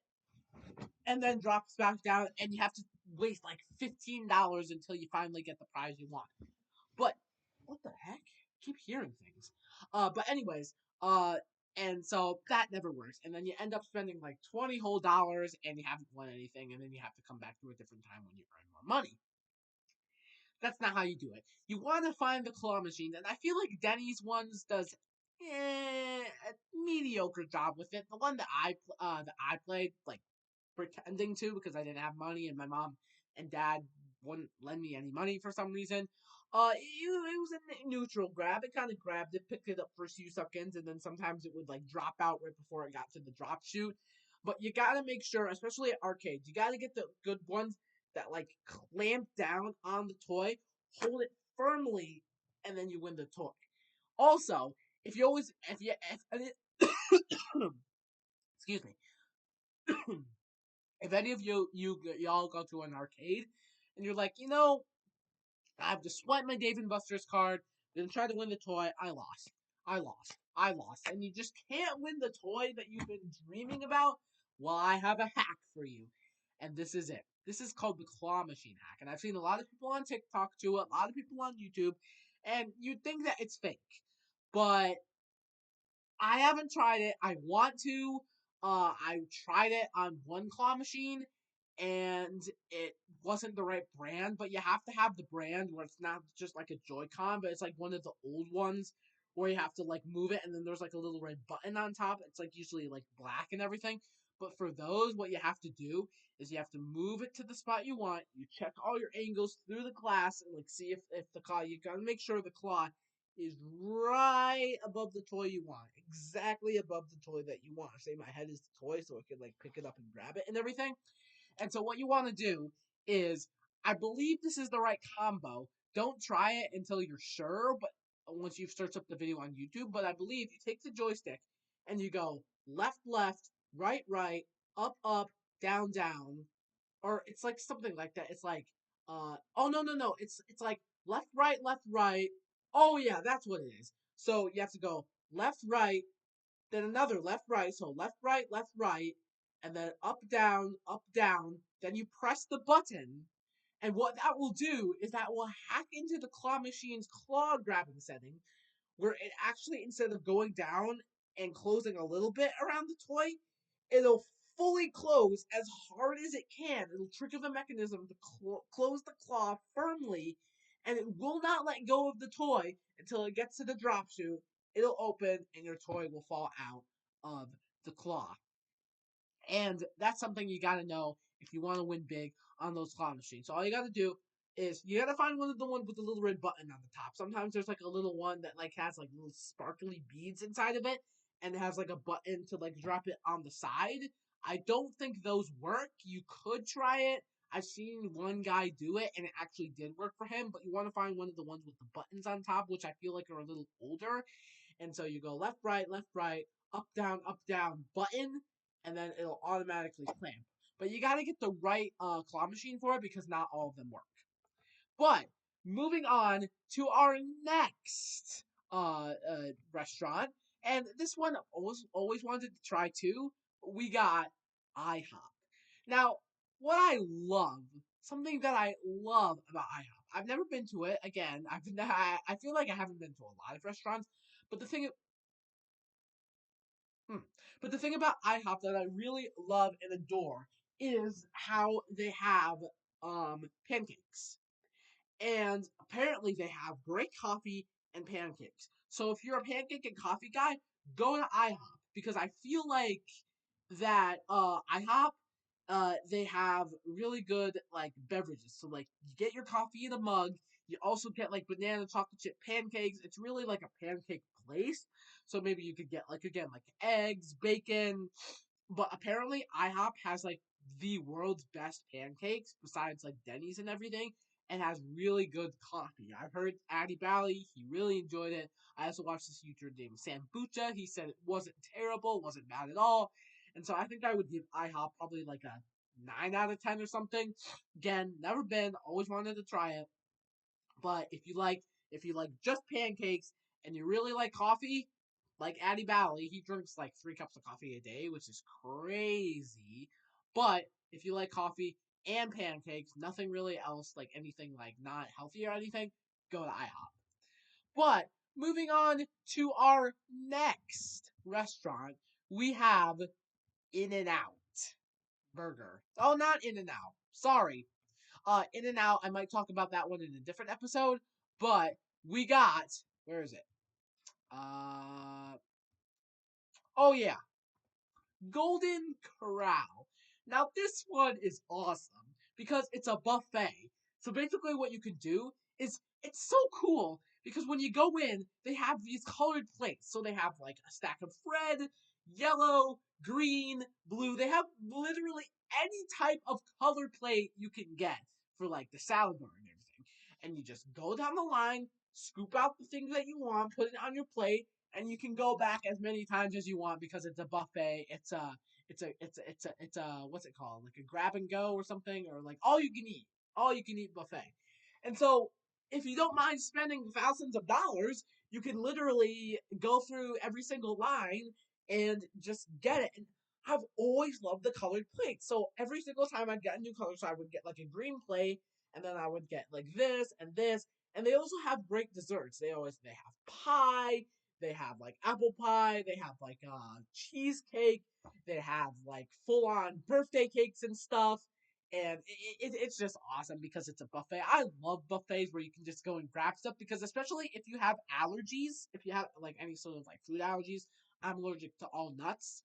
and then drops back down, and you have to waste like $15 until you finally get the prize you want. But what the heck? I keep hearing things. But anyways, and so that never works, and then you end up spending like 20 whole dollars, and you haven't won anything, and then you have to come back to a different time when you earn more money. That's not how you do it. You want to find the claw machines, and I feel like Denny's ones does a mediocre job with it. The one that I played, like pretending to because I didn't have money and my mom and dad wouldn't lend me any money for some reason. It was a neutral grab. It kind of grabbed it, picked it up for a few seconds, and then sometimes it would like drop out right before it got to the drop chute. But you gotta make sure, especially at arcades, you gotta get the good ones that like clamp down on the toy, hold it firmly, and then you win the toy. Also, if you always, if you, if, excuse me, if any of y'all go to an arcade and you're like, I have to swipe my Dave and Buster's card, then try to win the toy, I lost. I lost. And you just can't win the toy that you've been dreaming about? Well, I have a hack for you. And this is it. This is called the claw machine hack. And I've seen a lot of people on TikTok do it, a lot of people on YouTube, and you'd think that it's fake. But I haven't tried it. I want to. I tried it on one claw machine, and it wasn't the right brand. But you have to have the brand where it's not just like a Joy-Con, but it's like one of the old ones where you have to like move it, and then there's like a little red button on top. It's like usually like black and everything. But for those, what you have to do is you have to move it to the spot you want. You check all your angles through the glass and like see if the claw. You gotta make sure the claw is right above the toy you want, exactly above the toy that you want. Say my head is the toy, so it can like pick it up and grab it and everything. And so what you want to do is, I believe this is the right combo. Don't try it until you're sure, but once you've searched up the video on YouTube. But I believe you take the joystick and you go left, left, right, right, up, up, down, down, or it's like something like that. It's like, oh no, no, no, it's like left, right, left, right. Oh yeah, that's what it is. So you have to go left, right, then another left, right. So left, right, and then up, down. Then you press the button, and what that will do is that will hack into the claw machine's claw grabbing setting, where it actually, instead of going down and closing a little bit around the toy, it'll fully close as hard as it can. It'll trigger the mechanism to close the claw firmly, and it will not let go of the toy until it gets to the drop chute. It'll open, and your toy will fall out of the claw. And that's something you gotta know if you want to win big on those claw machines. So all you gotta do is you gotta find one of the ones with the little red button on the top. Sometimes there's like a little one that like has like little sparkly beads inside of it, and it has like a button to like drop it on the side. I don't think those work. You could try it. I've seen one guy do it and it actually did work for him, but you want to find one of the ones with the buttons on top, which I feel like are a little older. And so you go left, right, up, down, button, and then it'll automatically clamp. But you gotta get the right claw machine for it because not all of them work. But moving on to our next restaurant, and this one always wanted to try too. We got IHOP. Now, what I love, something that I love about IHOP, I've never been to it. Again, I feel like I haven't been to a lot of restaurants, but Hmm. But the thing about IHOP that I really love and adore is how they have pancakes. And apparently they have great coffee and pancakes. So if you're a pancake and coffee guy, go to IHOP because I feel like that IHOP they have really good like beverages. So like you get your coffee in a mug, you also get like banana chocolate chip pancakes. It's really like a pancake place. So maybe you could get like again like eggs, bacon, but apparently IHOP has like the world's best pancakes besides like Denny's and everything, and has really good coffee. I've heard Addy Bally, he really enjoyed it. I also watched this YouTuber named Sam Bucha. He said it wasn't terrible, wasn't bad at all. And so I think I would give IHOP probably like a 9 out of 10 or something. Again, never been, always wanted to try it. But if you like just pancakes and you really like coffee, like Addy Bally, he drinks like 3 cups of coffee a day, which is crazy. But if you like coffee and pancakes, nothing really else, like anything like not healthy or anything, go to IHOP. But moving on to our next restaurant, we have In and Out Burger. Oh, not In and Out. Sorry, In and Out. I might talk about that one in a different episode. But we got where is it? Uh oh yeah, Golden Corral. Now this one is awesome because it's a buffet. So basically, what you can do is it's so cool because when you go in, they have these colored plates. So they have like a stack of red, yellow, green, blue. They have literally any type of colored plate you can get for like the salad bar and everything. And you just go down the line, scoop out the things that you want, put it on your plate, and you can go back as many times as you want because it's a buffet. It's a what's it called? Like a grab and go or something, or like all you can eat buffet. And so if you don't mind spending thousands of dollars, you can literally go through every single line and just get it. And I've always loved the colored plates. So every single time I'd get a new color, so I would get like a green plate, and then I would get like this and this. And they also have great desserts. They have pie, they have like apple pie, they have like cheesecake, they have like full on birthday cakes and stuff. And it's just awesome because it's a buffet. I love buffets where you can just go and grab stuff because especially if you have allergies, if you have like any sort of like food allergies, I'm allergic to all nuts,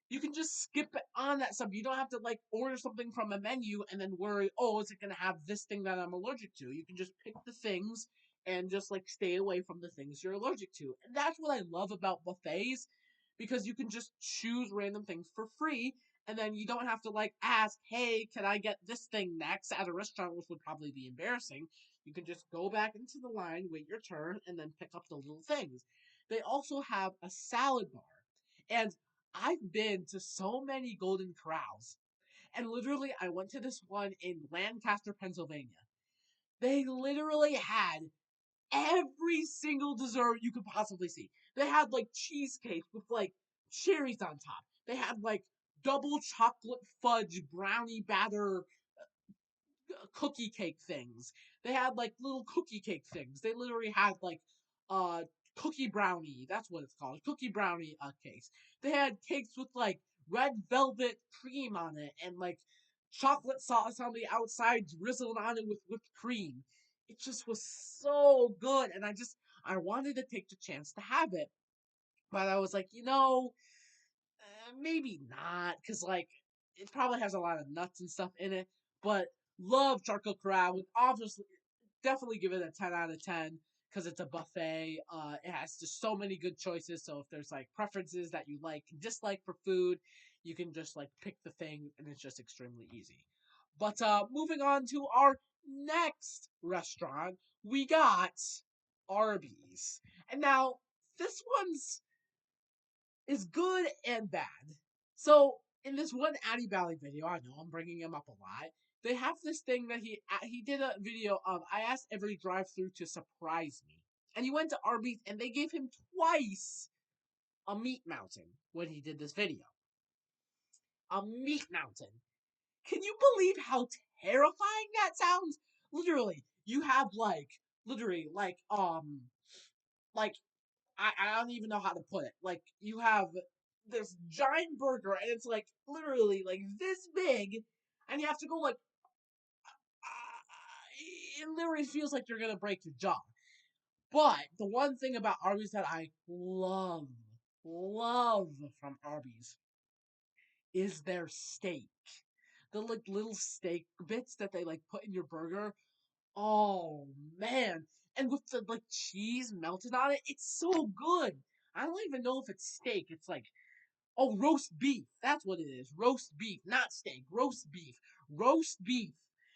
you can just skip on that stuff. You don't have to like order something from a menu and then worry, oh, is it gonna have this thing that I'm allergic to? You can just pick the things and just like stay away from the things you're allergic to. And that's what I love about buffets because you can just choose random things for free and then you don't have to like ask, hey, can I get this thing next at a restaurant, which would probably be embarrassing. You can just go back into the line, wait your turn, and then pick up the little things. They also have a salad bar. And I've been to so many Golden Corrals. And literally, I went to this one in Lancaster, Pennsylvania. They literally had every single dessert you could possibly see. They had like cheesecake with like cherries on top. They had like double chocolate fudge brownie batter cookie cake things. They had like little cookie cake things. They literally had like uh cookie brownie. That's what it's called. Cookie brownie cakes. They had cakes with like red velvet cream on it and like chocolate sauce on the outside drizzled on it with whipped cream. It just was so good and I wanted to take the chance to have it. But I was like, maybe not, because like it probably has a lot of nuts and stuff in it. But love charcoal corral. Would obviously definitely give it a 10 out of 10 because it's a buffet. It has just so many good choices. So if there's like preferences that you like and dislike for food, you can just like pick the thing, and it's just extremely easy. But moving on to our next restaurant, we got Arby's, and now this one's is good and bad. So in this one Addy Valley video, I know I'm bringing him up a lot. They have this thing that he did a video of. I asked every drive-through to surprise me, and he went to Arby's, and they gave him twice a meat mountain when he did this video. A meat mountain. Can you believe how terrifying that sounds? Literally, you have literally like I don't even know how to put it. Like you have this giant burger, and it's like literally like this big, and you have to go like it literally feels like you're gonna break your jaw. But the one thing about Arby's that I love from Arby's is their steak. The like little steak bits that they like put in your burger. Oh man. And with the like cheese melted on it, it's so good. I don't even know if it's steak. It's like, oh, roast beef. That's what it is. Roast beef, not steak. Roast beef. Roast beef.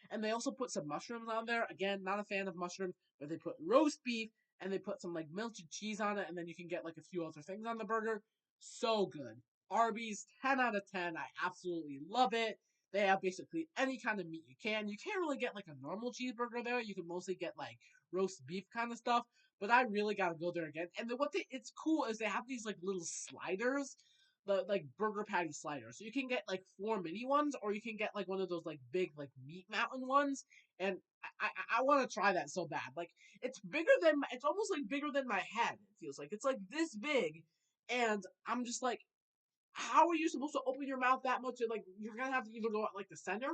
And they also put some mushrooms on there. Again, not a fan of mushrooms, but they put roast beef and they put some like melted cheese on it, and then you can get like a few other things on the burger. So good. Arby's, 10 out of 10. I absolutely love it. They have basically any kind of meat you can. You can't really get like a normal cheeseburger there. You can mostly get like roast beef kind of stuff. But I really gotta go there again. And then it's cool is they have these like little sliders, the like burger patty sliders. So you can get like four mini ones, or you can get like one of those like big like meat mountain ones. And I want to try that so bad. Like it's almost like bigger than my head. It feels like it's like this big, and I'm just like, how are you supposed to open your mouth that much? Like you're gonna have to either go at like the center,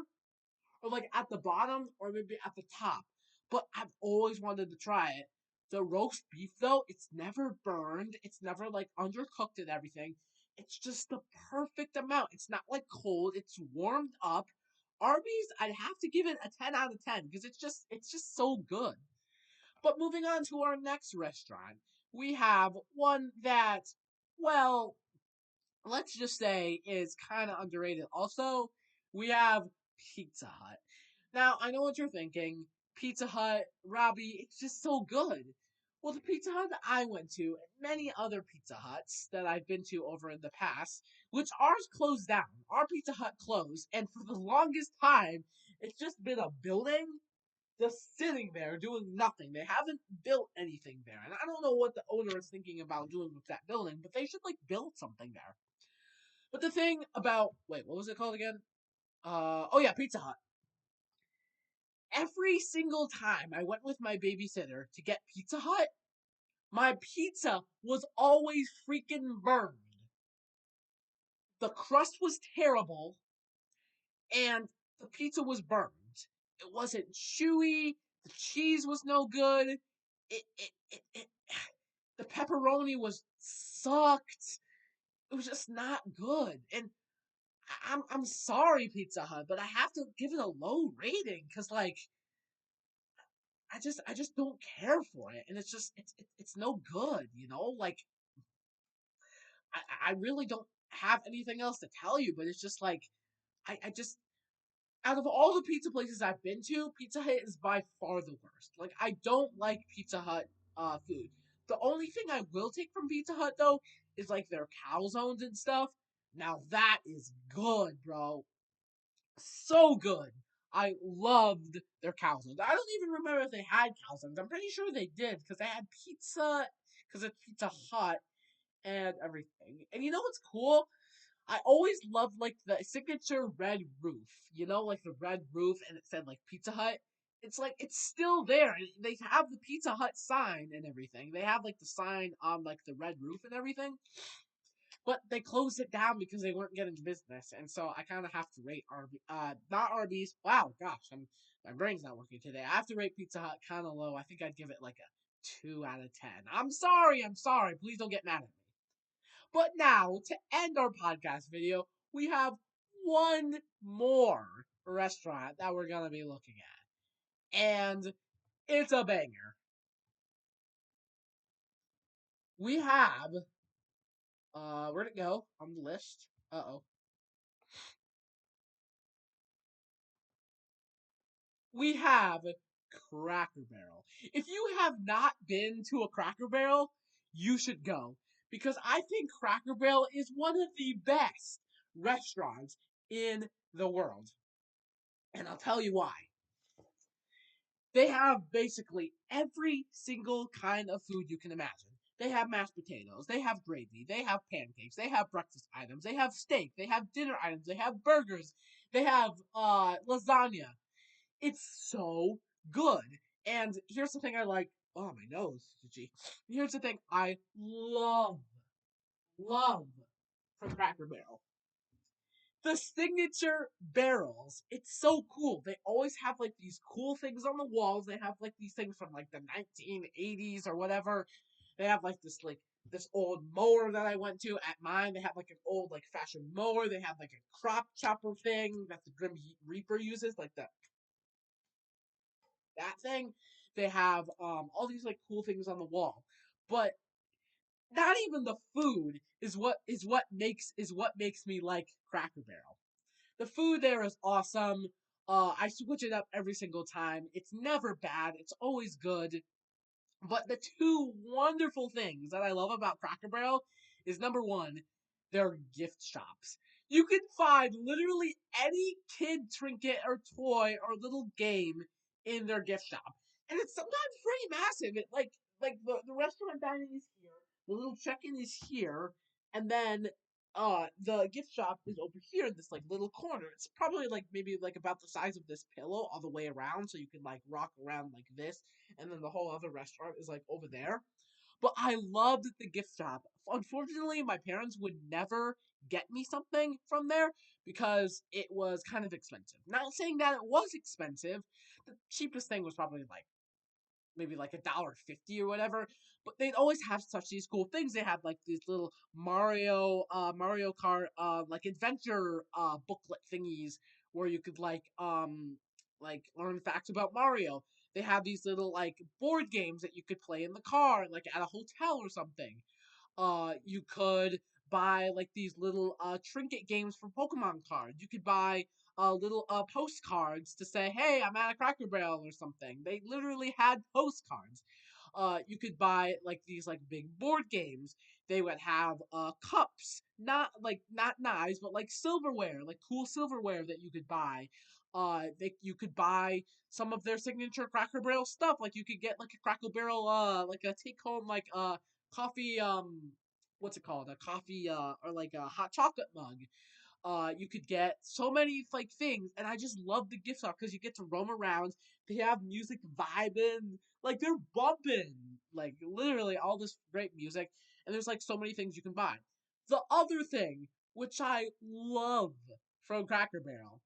or like at the bottom, or maybe at the top. But I've always wanted to try it. The roast beef though, it's never burned. It's never like undercooked and everything. It's just the perfect amount. It's not like cold. It's warmed up. Arby's, I'd have to give it a 10 out of 10 because it's just so good. But moving on to our next restaurant, we have one that, well, let's just say is kind of underrated. Also, we have Pizza Hut. Now, I know what you're thinking. Pizza Hut, Robbie, it's just so good. Well, the Pizza Hut that I went to, and many other Pizza Huts that I've been to over in the past, which ours closed down. Our Pizza Hut closed, and for the longest time, it's just been a building just sitting there doing nothing. They haven't built anything there. And I don't know what the owner is thinking about doing with that building, but they should like build something there. But the thing about what was it called again? Oh yeah, Pizza Hut. Every single time I went with my babysitter to get Pizza Hut, my pizza was always freaking burned. The crust was terrible, and the pizza was burned. It wasn't chewy. The cheese was no good. It the pepperoni was sucked. It was just not good. And I'm sorry, Pizza Hut, but I have to give it a low rating because like I just don't care for it, and it's no good, you know. Like I really don't have anything else to tell you, but it's just like I just out of all the pizza places I've been to, Pizza Hut is by far the worst. Like I don't like Pizza Hut food. The only thing I will take from Pizza Hut though is like their calzones and stuff. Now that is good, bro. So good. I loved their calzones. I don't even remember if they had calzones. I'm pretty sure they did because they had pizza because it's Pizza Hut and everything. And you know what's cool? I always loved like the signature red roof. You know, like the red roof, and it said like Pizza Hut. It's like it's still there. They have the Pizza Hut sign and everything. They have like the sign on like the red roof and everything. But they closed it down because they weren't getting business, and so I kind of have to rate not Arby's. Wow, gosh, my brain's not working today. I have to rate Pizza Hut kind of low. I think I'd give it like a 2 out of 10. I'm sorry. Please don't get mad at me. But now, to end our podcast video, we have one more restaurant that we're gonna be looking at. And it's a banger. We have where'd it go on the list? Uh-oh. We have Cracker Barrel. If you have not been to a Cracker Barrel, you should go. Because I think Cracker Barrel is one of the best restaurants in the world. And I'll tell you why. They have basically every single kind of food you can imagine. They have mashed potatoes, they have gravy, they have pancakes, they have breakfast items, they have steak, they have dinner items, they have burgers, they have lasagna. It's so good. And here's the thing I like. Oh, my nose, gee. Here's the thing I love from Cracker Barrel. The signature barrels. It's so cool. They always have like these cool things on the walls. They have like these things from like the 1980s or whatever. They have like this old mower that I went to at mine. They have like an old like fashion mower. They have like a crop chopper thing that the Grim Reaper uses, like that thing. They have all these like cool things on the wall. But not even the food is what makes me like Cracker Barrel. The food there is awesome. I switch it up every single time. It's never bad. It's always good. But the two wonderful things that I love about Cracker Barrel is number one, their gift shops. You can find literally any kid trinket or toy or little game in their gift shop. And it's sometimes pretty massive. Like the restaurant dining is here, the little check-in is here, and then the gift shop is over here in this like little corner. It's probably like maybe like about the size of this pillow all the way around, so you can like rock around like this, and then the whole other restaurant is like over there. But I loved the gift shop. Unfortunately, my parents would never get me something from there because it was kind of expensive. Not saying that it was expensive. The cheapest thing was probably like maybe like $1.50 or whatever. But they'd always have such these cool things. They had like these little Mario Kart, like adventure, booklet thingies where you could like learn facts about Mario. They have these little like board games that you could play in the car, like at a hotel or something. You could buy like these little trinket games for Pokemon cards. You could buy little postcards to say, "Hey, I'm at a Cracker Barrel" or something. They literally had postcards. You could buy like these like big board games. They would have cups, not knives, but like silverware, like cool silverware that you could buy. You could buy some of their signature Cracker Barrel stuff. Like you could get like a Cracker Barrel, like a take home like coffee, what's it called, a coffee or like a hot chocolate mug. You could get so many like things, and I just love the gift shop because you get to roam around. They have music vibing, like they're bumping, like literally all this great music, and there's like so many things you can buy. The other thing which I love from Cracker Barrel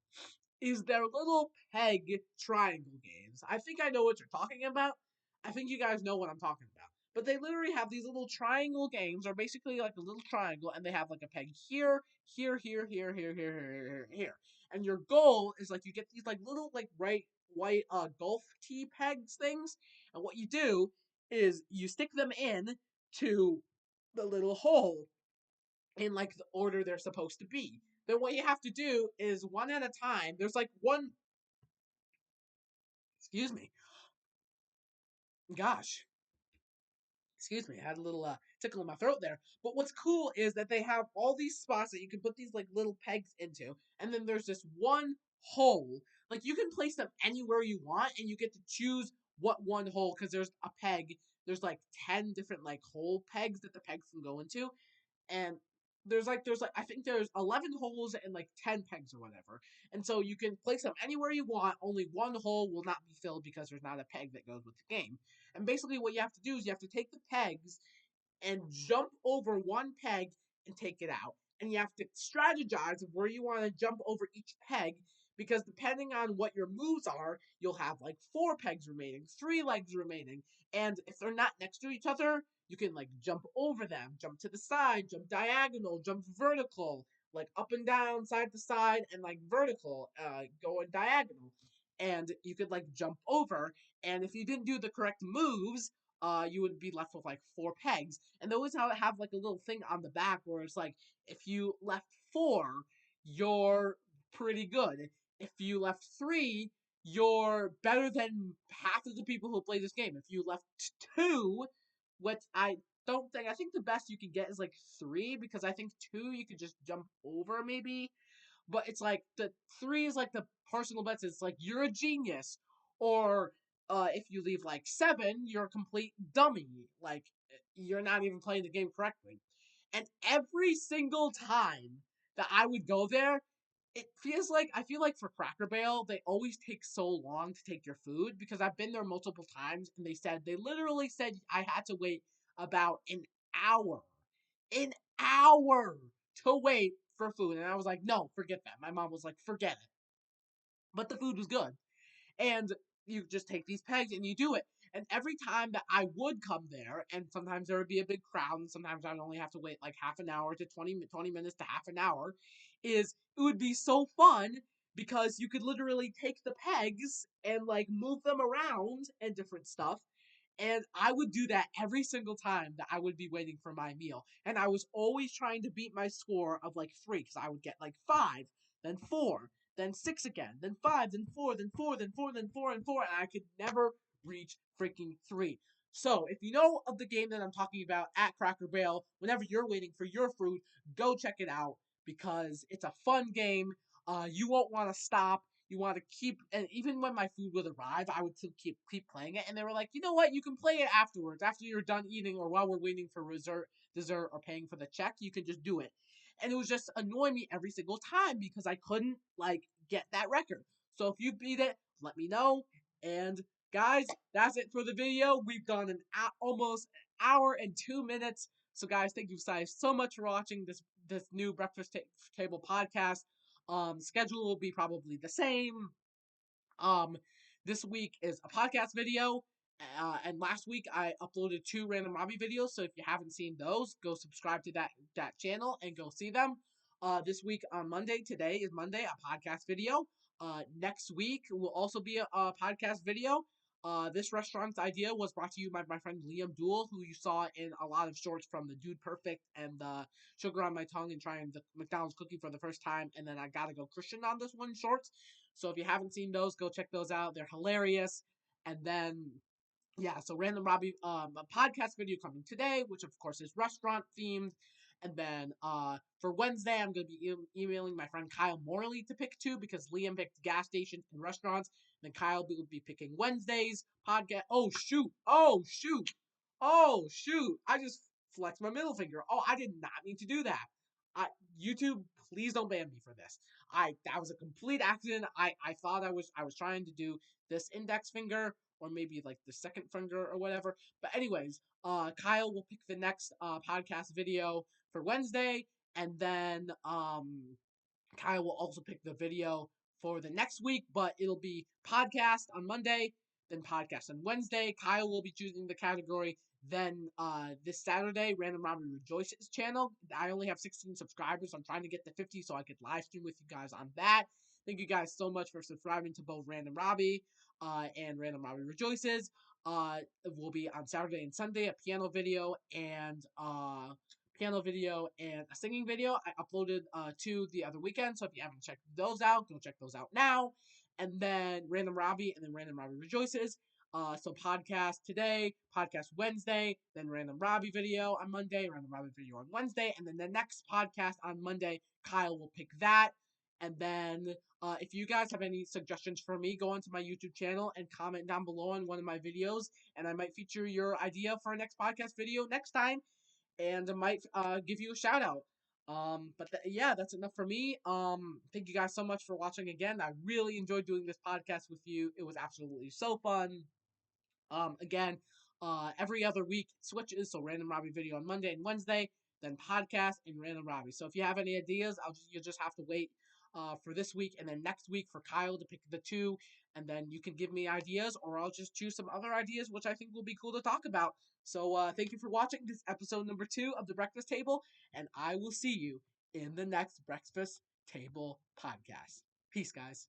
is their little peg triangle games. I think I know what you're talking about. I think you guys know what I'm talking about. But they literally have these little triangle games, or basically like a little triangle, and they have like a peg here, here. And your goal is like you get these like little like white golf tee pegs things, and what you do is you stick them in to the little hole in like the order they're supposed to be. Then what you have to do is one at a time. There's like one. Excuse me. Gosh. Excuse me. I had a little tickle in my throat there. But what's cool is that they have all these spots that you can put these like little pegs into, and then there's this one hole. Like you can place them anywhere you want, and you get to choose what one hole because there's a peg. There's like 10 different like hole pegs that the pegs can go into, and there's like I think there's 11 holes and like 10 pegs or whatever. And so you can place them anywhere you want. Only one hole will not be filled because there's not a peg that goes with the game. And basically what you have to do is you have to take the pegs and jump over one peg and take it out. And you have to strategize of where you want to jump over each peg because depending on what your moves are, you'll have like 4 pegs remaining, 3 legs remaining. And if they're not next to each other, you can like jump over them, jump to the side, jump diagonal, jump vertical, like up and down, side to side, and like vertical, going diagonal. And you could like jump over, and if you didn't do the correct moves, you would be left with like 4 pegs. And they always have like a little thing on the back where it's like, if you left 4, you're pretty good. If you left 3, you're better than half of the people who play this game. If you left 2, what I don't think, I think the best you can get is like 3, because I think 2 you could just jump over maybe. But it's like the 3 is like the personal best. It's like you're a genius, or if you leave like 7, you're a complete dummy. Like you're not even playing the game correctly. And every single time that I would go there, it feels like, I feel like for Cracker Barrel, they always take so long to take your food, because I've been there multiple times and they literally said I had to wait about hour, an hour to wait for food. And I was like, no, forget that. My mom was like, forget it. But the food was good. And you just take these pegs and you do it. And every time that I would come there, and sometimes there would be a big crowd, and sometimes I'd only have to wait like half an hour to 20 minutes to half an hour, is it would be so fun, because you could literally take the pegs and like move them around and different stuff. And I would do that every single time that I would be waiting for my meal. And I was always trying to beat my score of like 3, because I would get like 5, then 4, then 6 again, then 5, then 4, then 4, then 4, then 4, and 4, and I could never reach freaking 3. So, if you know of the game that I'm talking about at Cracker Barrel, whenever you're waiting for your food, go check it out, because it's a fun game. You won't want to stop. You want to keep, and even when my food would arrive, I would still keep playing it. And they were like, you know what? You can play it afterwards, after you're done eating, or while we're waiting for dessert, or paying for the check. You can just do it. And it was just annoying me every single time, because I couldn't like get that record. So if you beat it, let me know. And guys, that's it for the video. We've gone almost an hour and 2 minutes. So guys, thank you guys so much for watching this new Breakfast Table podcast. Schedule will be probably the same. Um, this week is a podcast video. And last week I uploaded 2 Random Robbie videos. So if you haven't seen those, go subscribe to that channel and go see them. This week on Monday, today is Monday, a podcast video. Next week will also be a podcast video. This restaurant's idea was brought to you by my friend Liam Dool, who you saw in a lot of shorts from the Dude Perfect and the Sugar on My Tongue and trying the McDonald's cookie for the first time. And then I Gotta Go Christian on this one shorts. So if you haven't seen those, go check those out. They're hilarious. And then, yeah, so Random Robbie, a podcast video coming today, which of course is restaurant themed. And then for Wednesday, I'm going to be emailing my friend Kyle Morley to pick 2, because Liam picked gas stations and restaurants. And then Kyle will be picking Wednesday's podcast. Oh, shoot. Oh, shoot. Oh, shoot. I just flexed my middle finger. Oh, I did not mean to do that. I, YouTube, please don't ban me for this. That was a complete accident. I thought I was trying to do this index finger, or maybe like the second finger or whatever. But anyways, Kyle will pick the next podcast video for Wednesday, and then Kyle will also pick the video for the next week, but it'll be podcast on Monday, then podcast on Wednesday. Kyle will be choosing the category. Then this Saturday, Random Robbie Rejoices channel. I only have 16 subscribers. So I'm trying to get to 50 so I could live stream with you guys on that. Thank you guys so much for subscribing to both Random Robbie and Random Robbie Rejoices. It will be on Saturday and Sunday, a piano video and a singing video. I uploaded 2 the other weekend, so if you haven't checked those out, go check those out now. And then Random Robbie, and then Random Robbie Rejoices. So podcast today, podcast Wednesday, then Random Robbie video on Monday, Random Robbie video on Wednesday, and then the next podcast on Monday, Kyle will pick that. And then if you guys have any suggestions for me, go onto my YouTube channel and comment down below on one of my videos, and I might feature your idea for our next podcast video next time, and I might give you a shout out. Yeah, that's enough for me. Thank you guys so much for watching again. I really enjoyed doing this podcast with you. It was absolutely so fun. Again, every other week it switches. So Random Robbie video on Monday and Wednesday, then podcast and Random Robbie. So if you have any ideas, you'll just have to wait for this week, and then next week for Kyle to pick the two, and then you can give me ideas, or I'll just choose some other ideas, which I think will be cool to talk about. So thank you for watching this episode number 2 of the Breakfast Table, and I will see you in the next Breakfast Table podcast. Peace, guys.